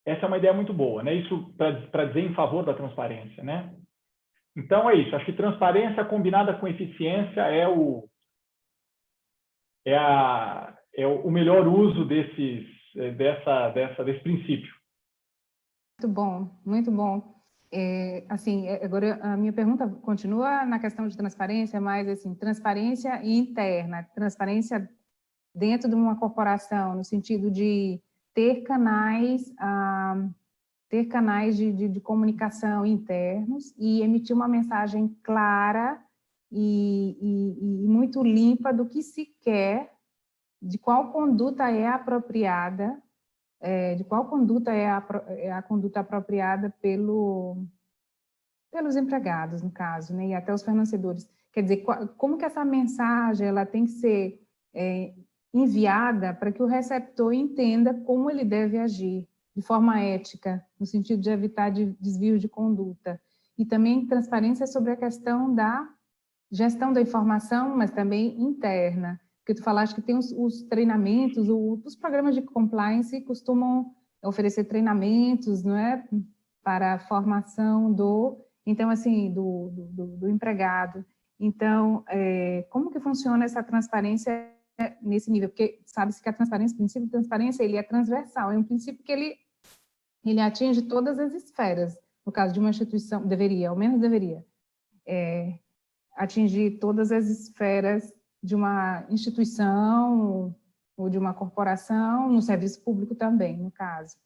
Essa é uma ideia muito boa, né? Isso para dizer em favor da transparência, né? Então, é isso. Acho que transparência combinada com eficiência é o melhor uso desse princípio. Muito bom, muito bom. Agora a minha pergunta continua na questão de transparência, mas assim, transparência interna, transparência dentro de uma corporação, no sentido de ter canais de comunicação internos e emitir uma mensagem clara e muito limpa do que se quer, de qual conduta é apropriada, de qual conduta é a conduta apropriada pelos empregados, no caso, né, e até os fornecedores. Quer dizer, como que essa mensagem ela tem que ser enviada para que o receptor entenda como ele deve agir, de forma ética, no sentido de evitar desvio de conduta. E também transparência sobre a questão da gestão da informação, mas também interna. Porque tu falaste que tem os treinamentos, os programas de compliance costumam oferecer treinamentos, não é? Para a formação do empregado. Então, como que funciona essa transparência nesse nível? Porque sabe-se que a transparência, o princípio de transparência, ele é transversal, é um princípio que ele atinge todas as esferas. No caso de uma instituição, ao menos deveria, atingir todas as esferas de uma instituição ou de uma corporação, no serviço público também, no caso.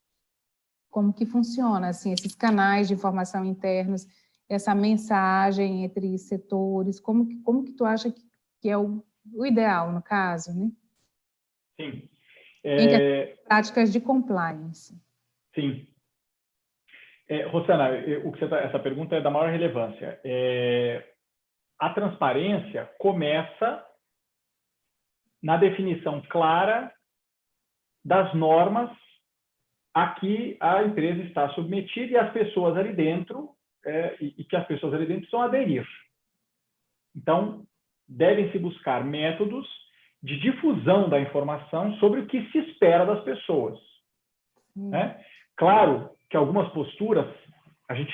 Como que funciona, assim, esses canais de informação internos, essa mensagem entre setores, como que tu acha que é o ideal, no caso, né? Sim. Entre as práticas de compliance. Sim. Rosana, essa pergunta é da maior relevância. A transparência começa na definição clara das normas a que a empresa está submetida e as pessoas ali dentro, e que as pessoas ali dentro precisam aderir. Então, devem-se buscar métodos de difusão da informação sobre o que se espera das pessoas. Né? Claro que algumas posturas a gente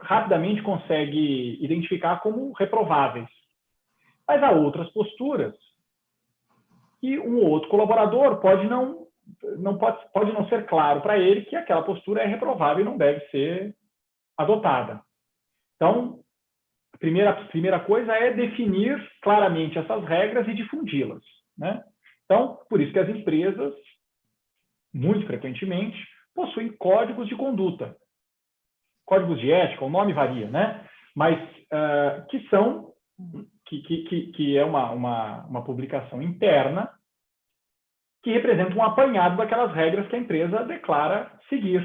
rapidamente consegue identificar como reprováveis, mas há outras posturas que um ou outro colaborador pode não ser claro para ele que aquela postura é reprovável e não deve ser adotada. Então, a primeira coisa é definir claramente essas regras e difundi-las. Né? Então, por isso que as empresas, muito frequentemente, possuem códigos de conduta. Códigos de ética, o nome varia, né? Mas que é uma publicação interna que representa um apanhado daquelas regras que a empresa declara seguir.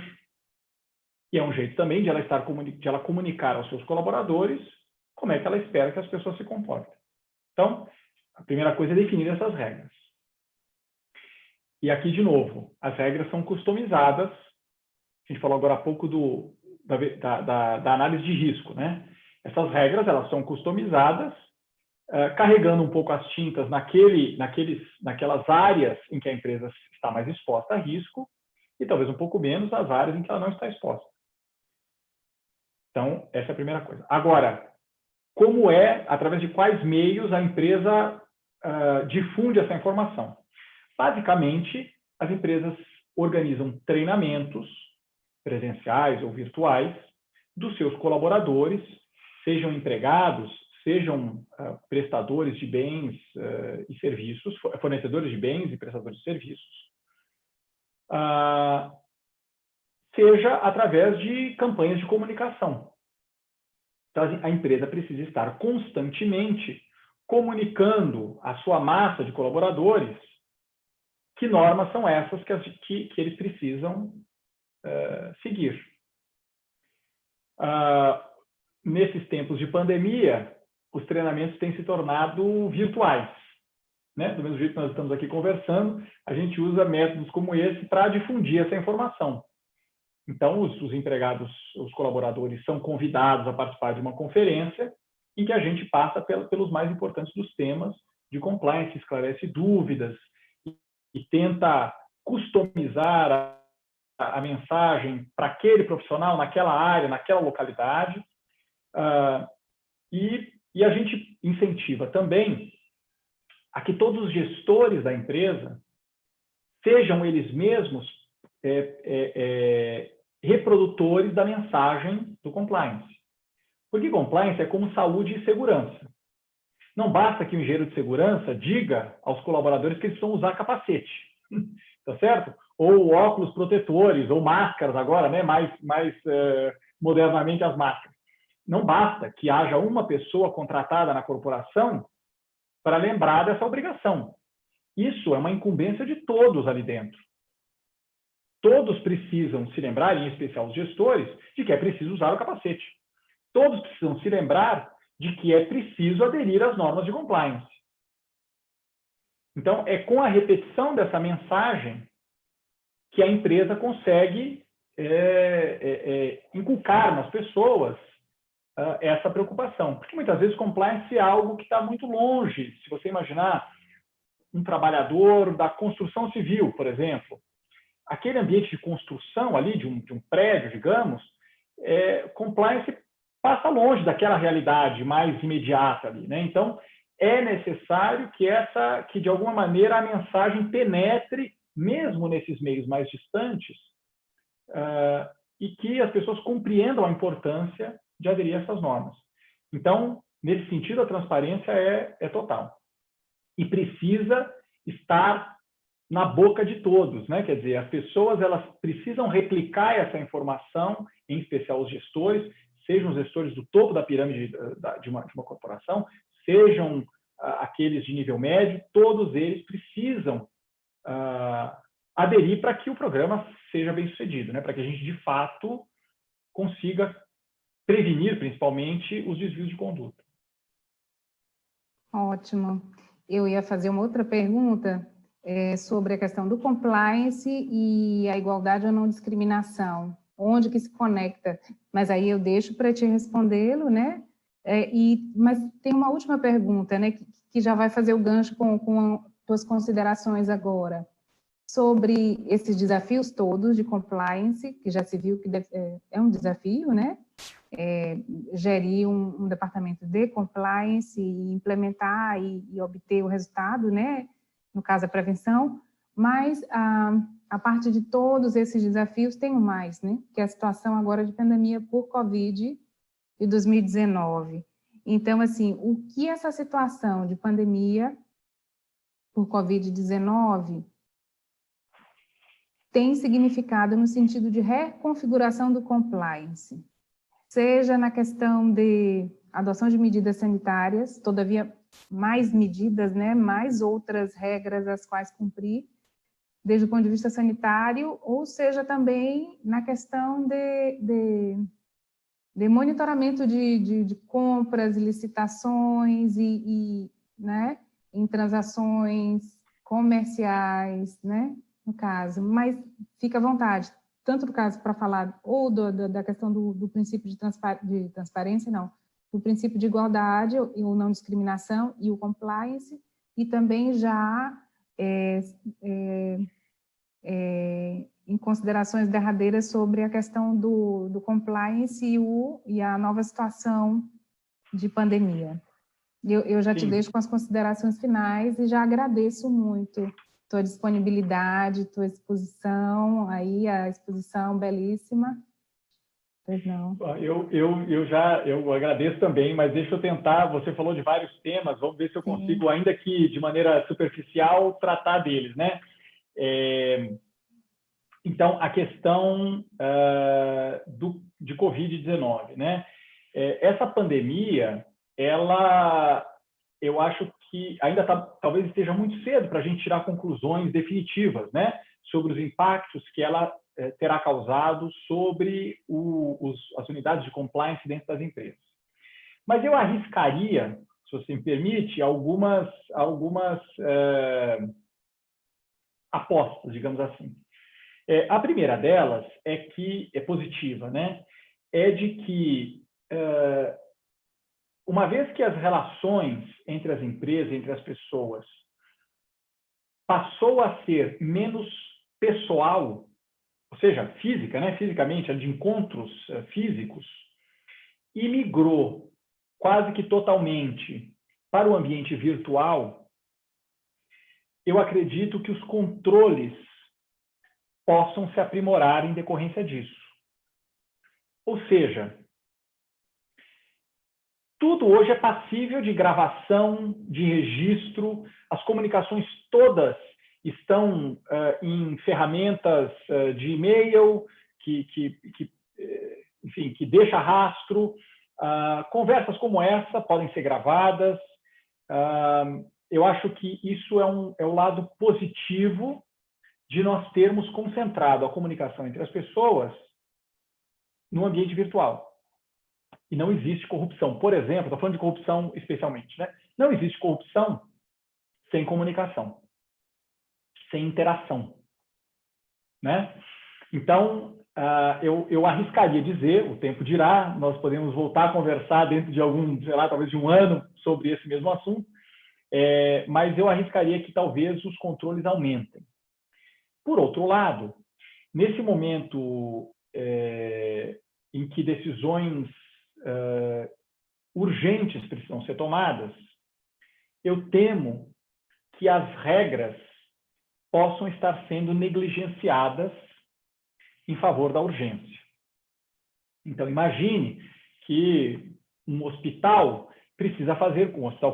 E é um jeito também de ela comunicar aos seus colaboradores como é que ela espera que as pessoas se comportem. Então, a primeira coisa é definir essas regras. E aqui, de novo, as regras são customizadas. A gente falou agora há pouco da análise de risco, né? Essas regras, elas são customizadas, carregando um pouco as tintas naquelas áreas em que a empresa está mais exposta a risco e talvez um pouco menos nas áreas em que ela não está exposta. Então, essa é a primeira coisa. Agora, através de quais meios a empresa difunde essa informação? Basicamente, as empresas organizam treinamentos presenciais ou virtuais dos seus colaboradores, sejam empregados, sejam prestadores de bens e serviços, fornecedores de bens e prestadores de serviços, seja através de campanhas de comunicação. Então, a empresa precisa estar constantemente comunicando à sua massa de colaboradores que normas são essas que eles precisam seguir. Nesses tempos de pandemia, os treinamentos têm se tornado virtuais. Né? Do mesmo jeito que nós estamos aqui conversando, a gente usa métodos como esse para difundir essa informação. Então, os empregados, os colaboradores são convidados a participar de uma conferência em que a gente passa pelos mais importantes dos temas de compliance, esclarece dúvidas e tenta customizar a mensagem para aquele profissional, naquela área, naquela localidade. E a gente incentiva também a que todos os gestores da empresa sejam eles mesmos reprodutores da mensagem do compliance. Porque compliance é como saúde e segurança. Não basta que o engenheiro de segurança diga aos colaboradores que eles precisam usar capacete, tá certo? Ou óculos protetores, ou máscaras agora, né? mais modernamente as máscaras. Não basta que haja uma pessoa contratada na corporação para lembrar dessa obrigação. Isso é uma incumbência de todos ali dentro. Todos precisam se lembrar, em especial os gestores, de que é preciso usar o capacete. Todos precisam se lembrar de que é preciso aderir às normas de compliance. Então, é com a repetição dessa mensagem que a empresa consegue inculcar nas pessoas essa preocupação. Porque muitas vezes compliance é algo que está muito longe. Se você imaginar um trabalhador da construção civil, por exemplo, aquele ambiente de construção ali, de um prédio, digamos, compliance passa longe daquela realidade mais imediata ali, né? Então, é necessário que de alguma maneira a mensagem penetre, mesmo nesses meios mais distantes, e que as pessoas compreendam a importância de aderir a essas normas. Então, nesse sentido, a transparência é total. E precisa estar na boca de todos, né? Quer dizer, as pessoas elas precisam replicar essa informação, em especial os gestores, sejam os gestores do topo da pirâmide de uma corporação, sejam aqueles de nível médio, todos eles precisam aderir para que o programa seja bem sucedido, né? Para que a gente, de fato, consiga prevenir, principalmente, os desvios de conduta. Ótimo. Eu ia fazer uma outra pergunta sobre a questão do compliance e a igualdade ou não discriminação. Onde que se conecta? Mas aí eu deixo para te respondê-lo, né? Mas tem uma última pergunta, né, que já vai fazer o gancho com tuas considerações agora, sobre esses desafios todos de compliance, que já se viu que é um desafio, né? Gerir um departamento de compliance e implementar e obter o resultado, né? No caso, a prevenção, mas a parte de todos esses desafios tem um mais, né? Que é a situação agora de pandemia por Covid de 2019. Então, assim, o que essa situação de pandemia por Covid-19 tem significado no sentido de reconfiguração do compliance, seja na questão de adoção de medidas sanitárias, todavia mais medidas, né, mais outras regras as quais cumprir, desde o ponto de vista sanitário, ou seja também na questão de monitoramento de compras, licitações né, em transações comerciais, né, no caso. Mas fica à vontade, tanto no caso para falar ou da questão do princípio de transparência, não, do princípio de igualdade ou não discriminação e o compliance, e também já em considerações derradeiras sobre a questão do compliance e a nova situação de pandemia. Eu já te deixo com as considerações finais e já agradeço muito tua disponibilidade, tua exposição, aí a exposição belíssima. Pois não. Eu agradeço também, mas deixa eu tentar, você falou de vários temas, vamos ver se eu consigo, ainda que de maneira superficial, tratar deles, né? Então, a questão de Covid-19, né? Essa pandemia, eu acho que ainda talvez esteja muito cedo para a gente tirar conclusões definitivas, né? Sobre os impactos que ela terá causado sobre as unidades de compliance dentro das empresas. Mas eu arriscaria, se você me permite, algumas apostas, digamos assim. A primeira delas é positiva, né? É de que, uma vez que as relações entre as empresas, entre as pessoas, passou a ser menos pessoal, ou seja, física, né? Fisicamente, de encontros físicos, e migrou quase que totalmente para o ambiente virtual, eu acredito que os controles possam se aprimorar em decorrência disso. Ou seja, tudo hoje é passível de gravação, de registro, as comunicações todas estão em ferramentas de e-mail, enfim, que deixa rastro. Conversas como essa podem ser gravadas. Eu acho que isso é o lado positivo de nós termos concentrado a comunicação entre as pessoas no ambiente virtual. E não existe corrupção. Por exemplo, estou falando de corrupção especialmente, né? Não existe corrupção sem comunicação, sem interação, né? Então, eu arriscaria dizer, o tempo dirá, nós podemos voltar a conversar dentro de sei lá, talvez de um ano sobre esse mesmo assunto, mas eu arriscaria que talvez os controles aumentem. Por outro lado, nesse momento em que decisões urgentes precisam ser tomadas, eu temo que as regras possam estar sendo negligenciadas em favor da urgência. Então, imagine que um hospital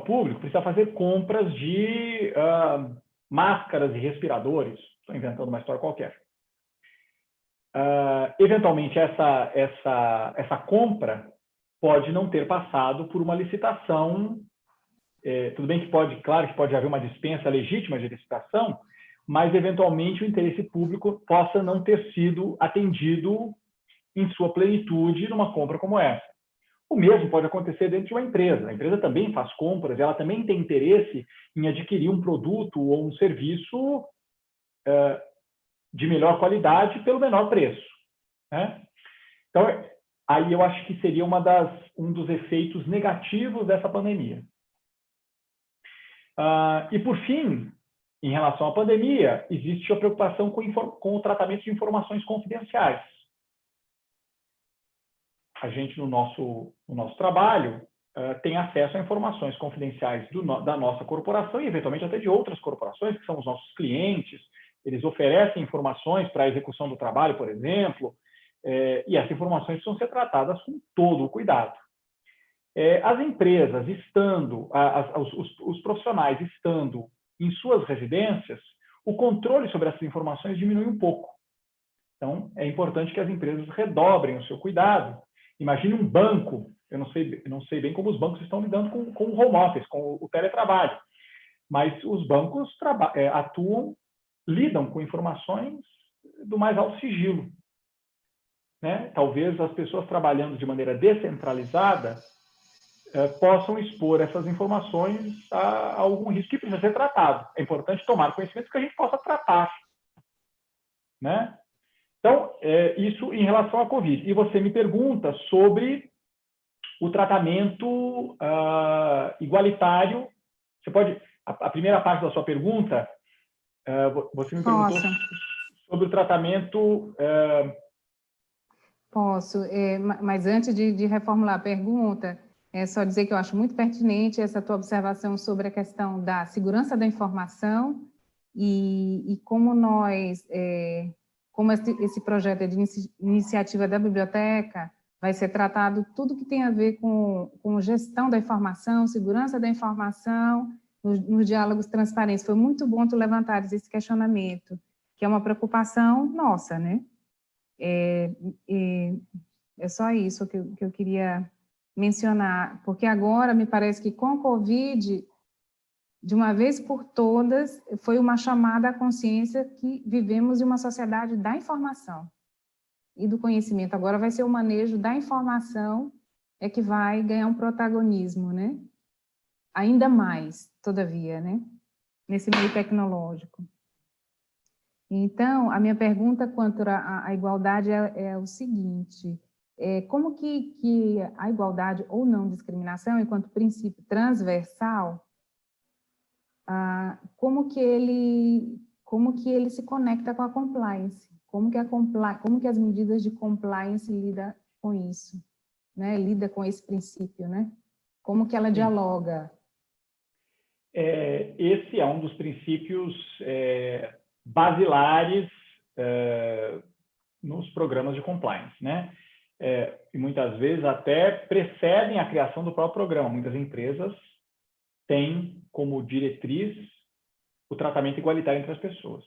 público precisa fazer compras de máscaras e respiradores. Estou inventando uma história qualquer. Eventualmente, essa compra pode não ter passado por uma licitação. Tudo bem que claro que pode haver uma dispensa legítima de licitação, mas eventualmente o interesse público possa não ter sido atendido em sua plenitude numa compra como essa. O mesmo pode acontecer dentro de uma empresa. A empresa também faz compras, ela também tem interesse em adquirir um produto ou um serviço de melhor qualidade pelo menor preço, né? Então, aí eu acho que seria um dos efeitos negativos dessa pandemia. E, por fim, em relação à pandemia, existe a preocupação com o tratamento de informações confidenciais. A gente, no nosso trabalho, tem acesso a informações confidenciais da nossa corporação e, eventualmente, até de outras corporações, que são os nossos clientes. Eles oferecem informações para a execução do trabalho, por exemplo, e essas informações precisam ser tratadas com todo o cuidado. As empresas estando, os profissionais estando em suas residências, o controle sobre essas informações diminui um pouco. Então, é importante que as empresas redobrem o seu cuidado. Imagine um banco, eu não sei bem como os bancos estão lidando com o home office, com o teletrabalho, mas os bancos lidam com informações do mais alto sigilo. Né? Talvez as pessoas trabalhando de maneira descentralizada possam expor essas informações a algum risco que precisa ser tratado. É importante tomar conhecimento que a gente possa tratar. Né? Então, isso em relação à Covid. E você me pergunta sobre o tratamento igualitário. Você pode... A primeira parte da sua pergunta, você me perguntou sobre o tratamento... Posso, mas antes de reformular a pergunta, é só dizer que eu acho muito pertinente essa tua observação sobre a questão da segurança da informação e como como esse projeto de iniciativa da biblioteca vai ser tratado tudo que tem a ver com gestão da informação, segurança da informação, nos diálogos transparentes. Foi muito bom tu levantares esse questionamento, que é uma preocupação nossa, né? É só isso que eu queria mencionar, porque agora me parece que com a Covid, de uma vez por todas, foi uma chamada à consciência que vivemos em uma sociedade da informação e do conhecimento. Agora vai ser o manejo da informação que vai ganhar um protagonismo, né? Ainda mais, todavia, né? Nesse meio tecnológico. Então, a minha pergunta quanto à igualdade é o seguinte: como que a igualdade ou não discriminação, enquanto princípio transversal, como que ele se conecta com a compliance? Como que as medidas de compliance lidam com isso? Né? Lida com esse princípio, né? Como que ela dialoga? Esse é um dos princípios basilares nos programas de compliance, né? E muitas vezes até precedem a criação do próprio programa. Muitas empresas têm como diretriz o tratamento igualitário entre as pessoas.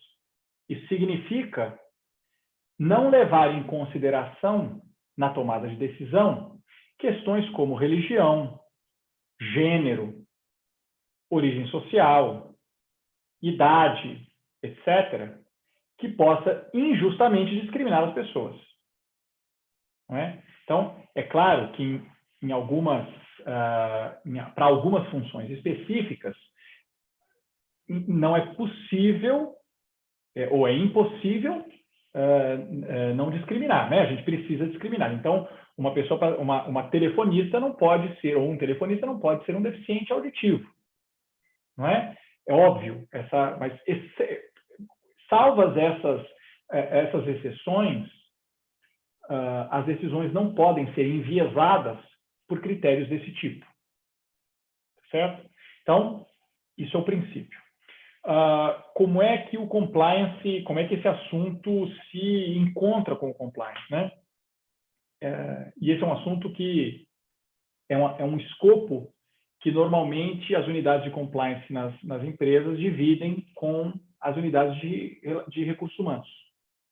Isso significa não levar em consideração, na tomada de decisão, questões como religião, gênero, origem social, idade, etc., que possa injustamente discriminar as pessoas. Não é? Então, é claro que para algumas funções específicas, não é possível ou é impossível não discriminar, né? A gente precisa discriminar. Então, uma telefonista não pode ser, ou um telefonista não pode ser um deficiente auditivo, não é? É óbvio, mas salvas essas exceções, as decisões não podem ser enviesadas por critérios desse tipo, certo? Então, isso é o princípio. Como é que o compliance, como é que esse assunto se encontra com o compliance, né? E esse é um assunto que é um escopo que normalmente as unidades de compliance nas empresas dividem com as unidades de recursos humanos,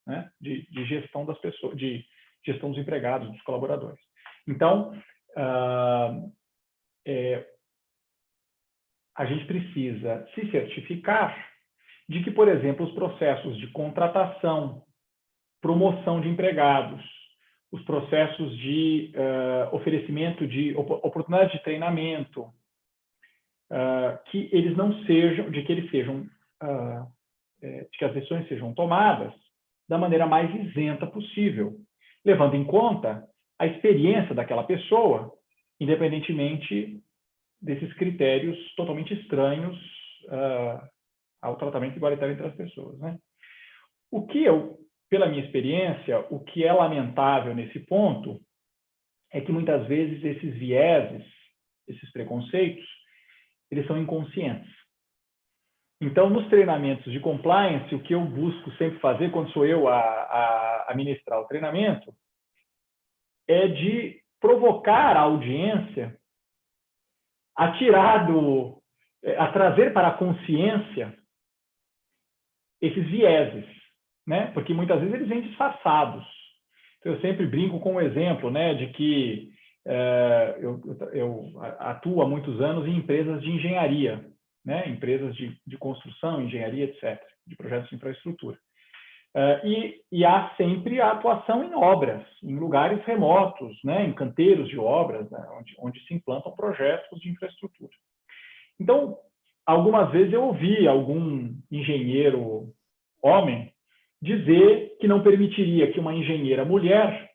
né? De gestão das pessoas, de gestão dos empregados, dos colaboradores. Então, a gente precisa se certificar de que, por exemplo, os processos de contratação, promoção de empregados, os processos de oferecimento de oportunidades de treinamento, que eles que as decisões sejam tomadas da maneira mais isenta possível, levando em conta a experiência daquela pessoa, independentemente desses critérios totalmente estranhos ao tratamento igualitário entre as pessoas, né? O que pela minha experiência, o que é lamentável nesse ponto é que muitas vezes esses vieses, esses preconceitos, eles são inconscientes. Então, nos treinamentos de compliance, o que eu busco sempre fazer quando sou eu a ministrar o treinamento é de provocar a audiência a trazer para a consciência esses vieses, né? Porque muitas vezes eles vêm disfarçados. Então, eu sempre brinco com o exemplo, né, de que eu atuo há muitos anos em empresas de engenharia, né, empresas de construção, engenharia, etc., de projetos de infraestrutura. E há sempre a atuação em obras, em lugares remotos, né, em canteiros de obras, né, onde se implantam projetos de infraestrutura. Então, algumas vezes eu ouvi algum engenheiro homem dizer que não permitiria que uma engenheira mulher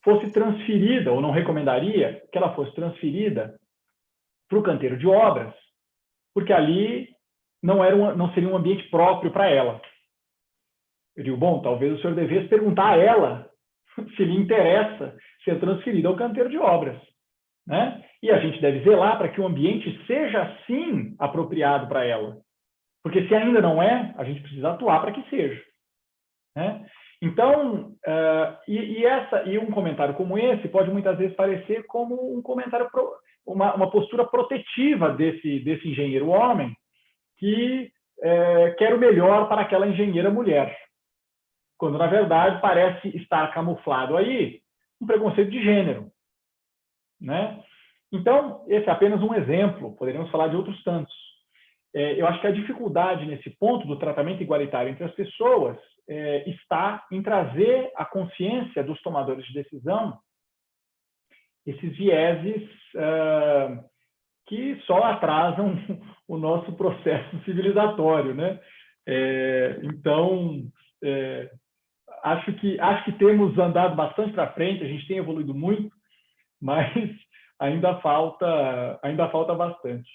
fosse transferida, ou não recomendaria que ela fosse transferida para o canteiro de obras, porque ali não seria um ambiente próprio para ela. Eu digo, bom, talvez o senhor devesse perguntar a ela se lhe interessa ser transferida ao canteiro de obras, né? E a gente deve zelar para que o ambiente seja, sim, apropriado para ela. Porque se ainda não é, a gente precisa atuar para que seja, né? Então, um comentário como esse pode muitas vezes parecer como um comentário, uma postura protetiva desse engenheiro homem que quer o melhor para aquela engenheira mulher, quando, na verdade, parece estar camuflado aí um preconceito de gênero, né? Então, esse é apenas um exemplo, poderíamos falar de outros tantos. Eu acho que a dificuldade nesse ponto do tratamento igualitário entre as pessoas está em trazer à consciência dos tomadores de decisão esses vieses que só atrasam o nosso processo civilizatório, né? Então, acho que temos andado bastante para frente, a gente tem evoluído muito, mas ainda falta bastante.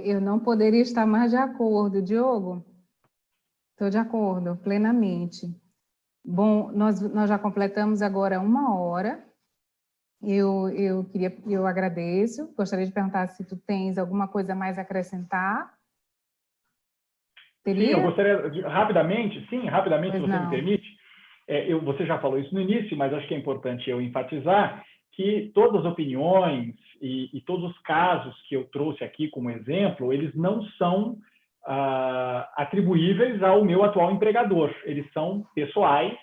Eu não poderia estar mais de acordo, Diogo. Estou de acordo, plenamente. Bom, nós já completamos agora 1 hora. Eu agradeço. Gostaria de perguntar se tu tens alguma coisa mais a acrescentar. Teria? Sim, eu gostaria rapidamente, se você me permite. Você já falou isso no início, mas acho que é importante eu enfatizar que todas as opiniões e todos os casos que eu trouxe aqui como exemplo, eles não são atribuíveis ao meu atual empregador. Eles são pessoais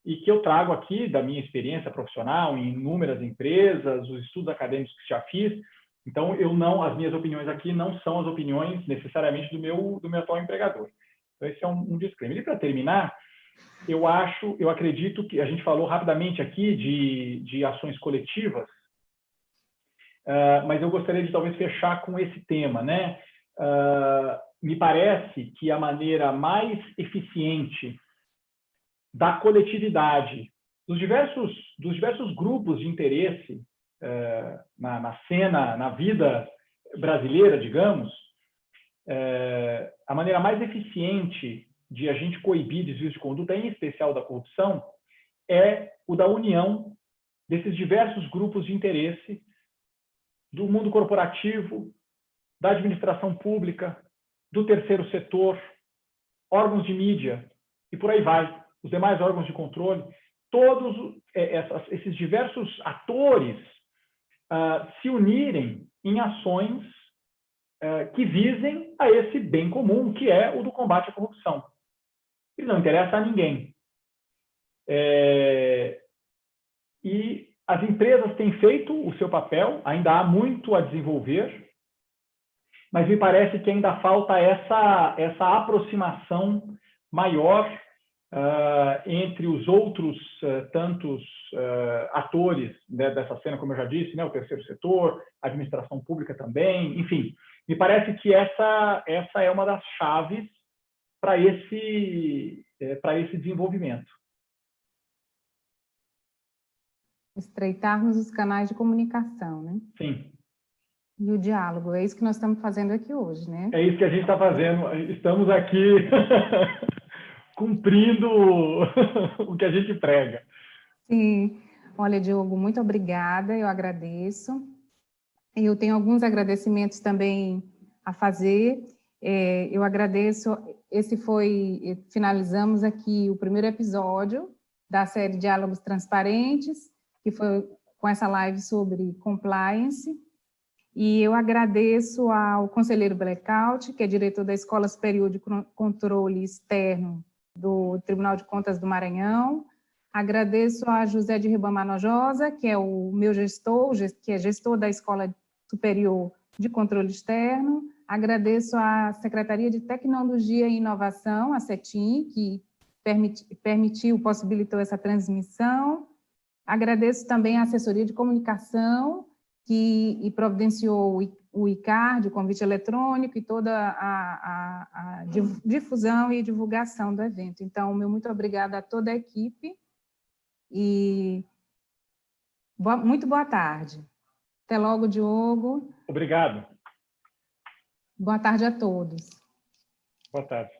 e que eu trago aqui da minha experiência profissional em inúmeras empresas, os estudos acadêmicos que já fiz. Então, as minhas opiniões aqui não são as opiniões necessariamente do meu atual empregador. Então, esse é um disclaimer. E para terminar, eu acredito que a gente falou rapidamente aqui de ações coletivas, mas eu gostaria de talvez fechar com esse tema, né? Me parece que a maneira mais eficiente da coletividade, dos diversos grupos de interesse na cena, na vida brasileira, digamos, a maneira mais eficiente de a gente coibir desvios de conduta, em especial da corrupção, é o da união desses diversos grupos de interesse do mundo corporativo, da administração pública, do terceiro setor, órgãos de mídia e por aí vai, os demais órgãos de controle, todos esses diversos atores se unirem em ações que visem a esse bem comum, que é o do combate à corrupção. Ele não interessa a ninguém. E as empresas têm feito o seu papel, ainda há muito a desenvolver, mas me parece que ainda falta essa aproximação maior entre os outros tantos atores dessa cena, como eu já disse, né, o terceiro setor, a administração pública também, enfim. Me parece que essa é uma das chaves para esse desenvolvimento. Estreitarmos os canais de comunicação, né? Sim. E o diálogo, é isso que nós estamos fazendo aqui hoje, né? É isso que a gente está fazendo. Estamos aqui cumprindo o que a gente prega. Sim. Olha, Diogo, muito obrigada, eu agradeço. Eu tenho alguns agradecimentos também a fazer. Eu agradeço, finalizamos aqui o primeiro episódio da série Diálogos Transparentes, que foi com essa live sobre compliance. E eu agradeço ao conselheiro Blackout, que é diretor da Escola Superior de Controle Externo do Tribunal de Contas do Maranhão. Agradeço a José de Ribamar Nojosa, que é o meu gestor, que é gestor da Escola Superior de Controle Externo. Agradeço à Secretaria de Tecnologia e Inovação, a CETIM, que possibilitou essa transmissão. Agradeço também à Assessoria de Comunicação, que providenciou o ICARD, o convite eletrônico, e toda a difusão e divulgação do evento. Então, meu muito obrigada a toda a equipe e muito boa tarde. Até logo, Diogo. Obrigado. Boa tarde a todos. Boa tarde.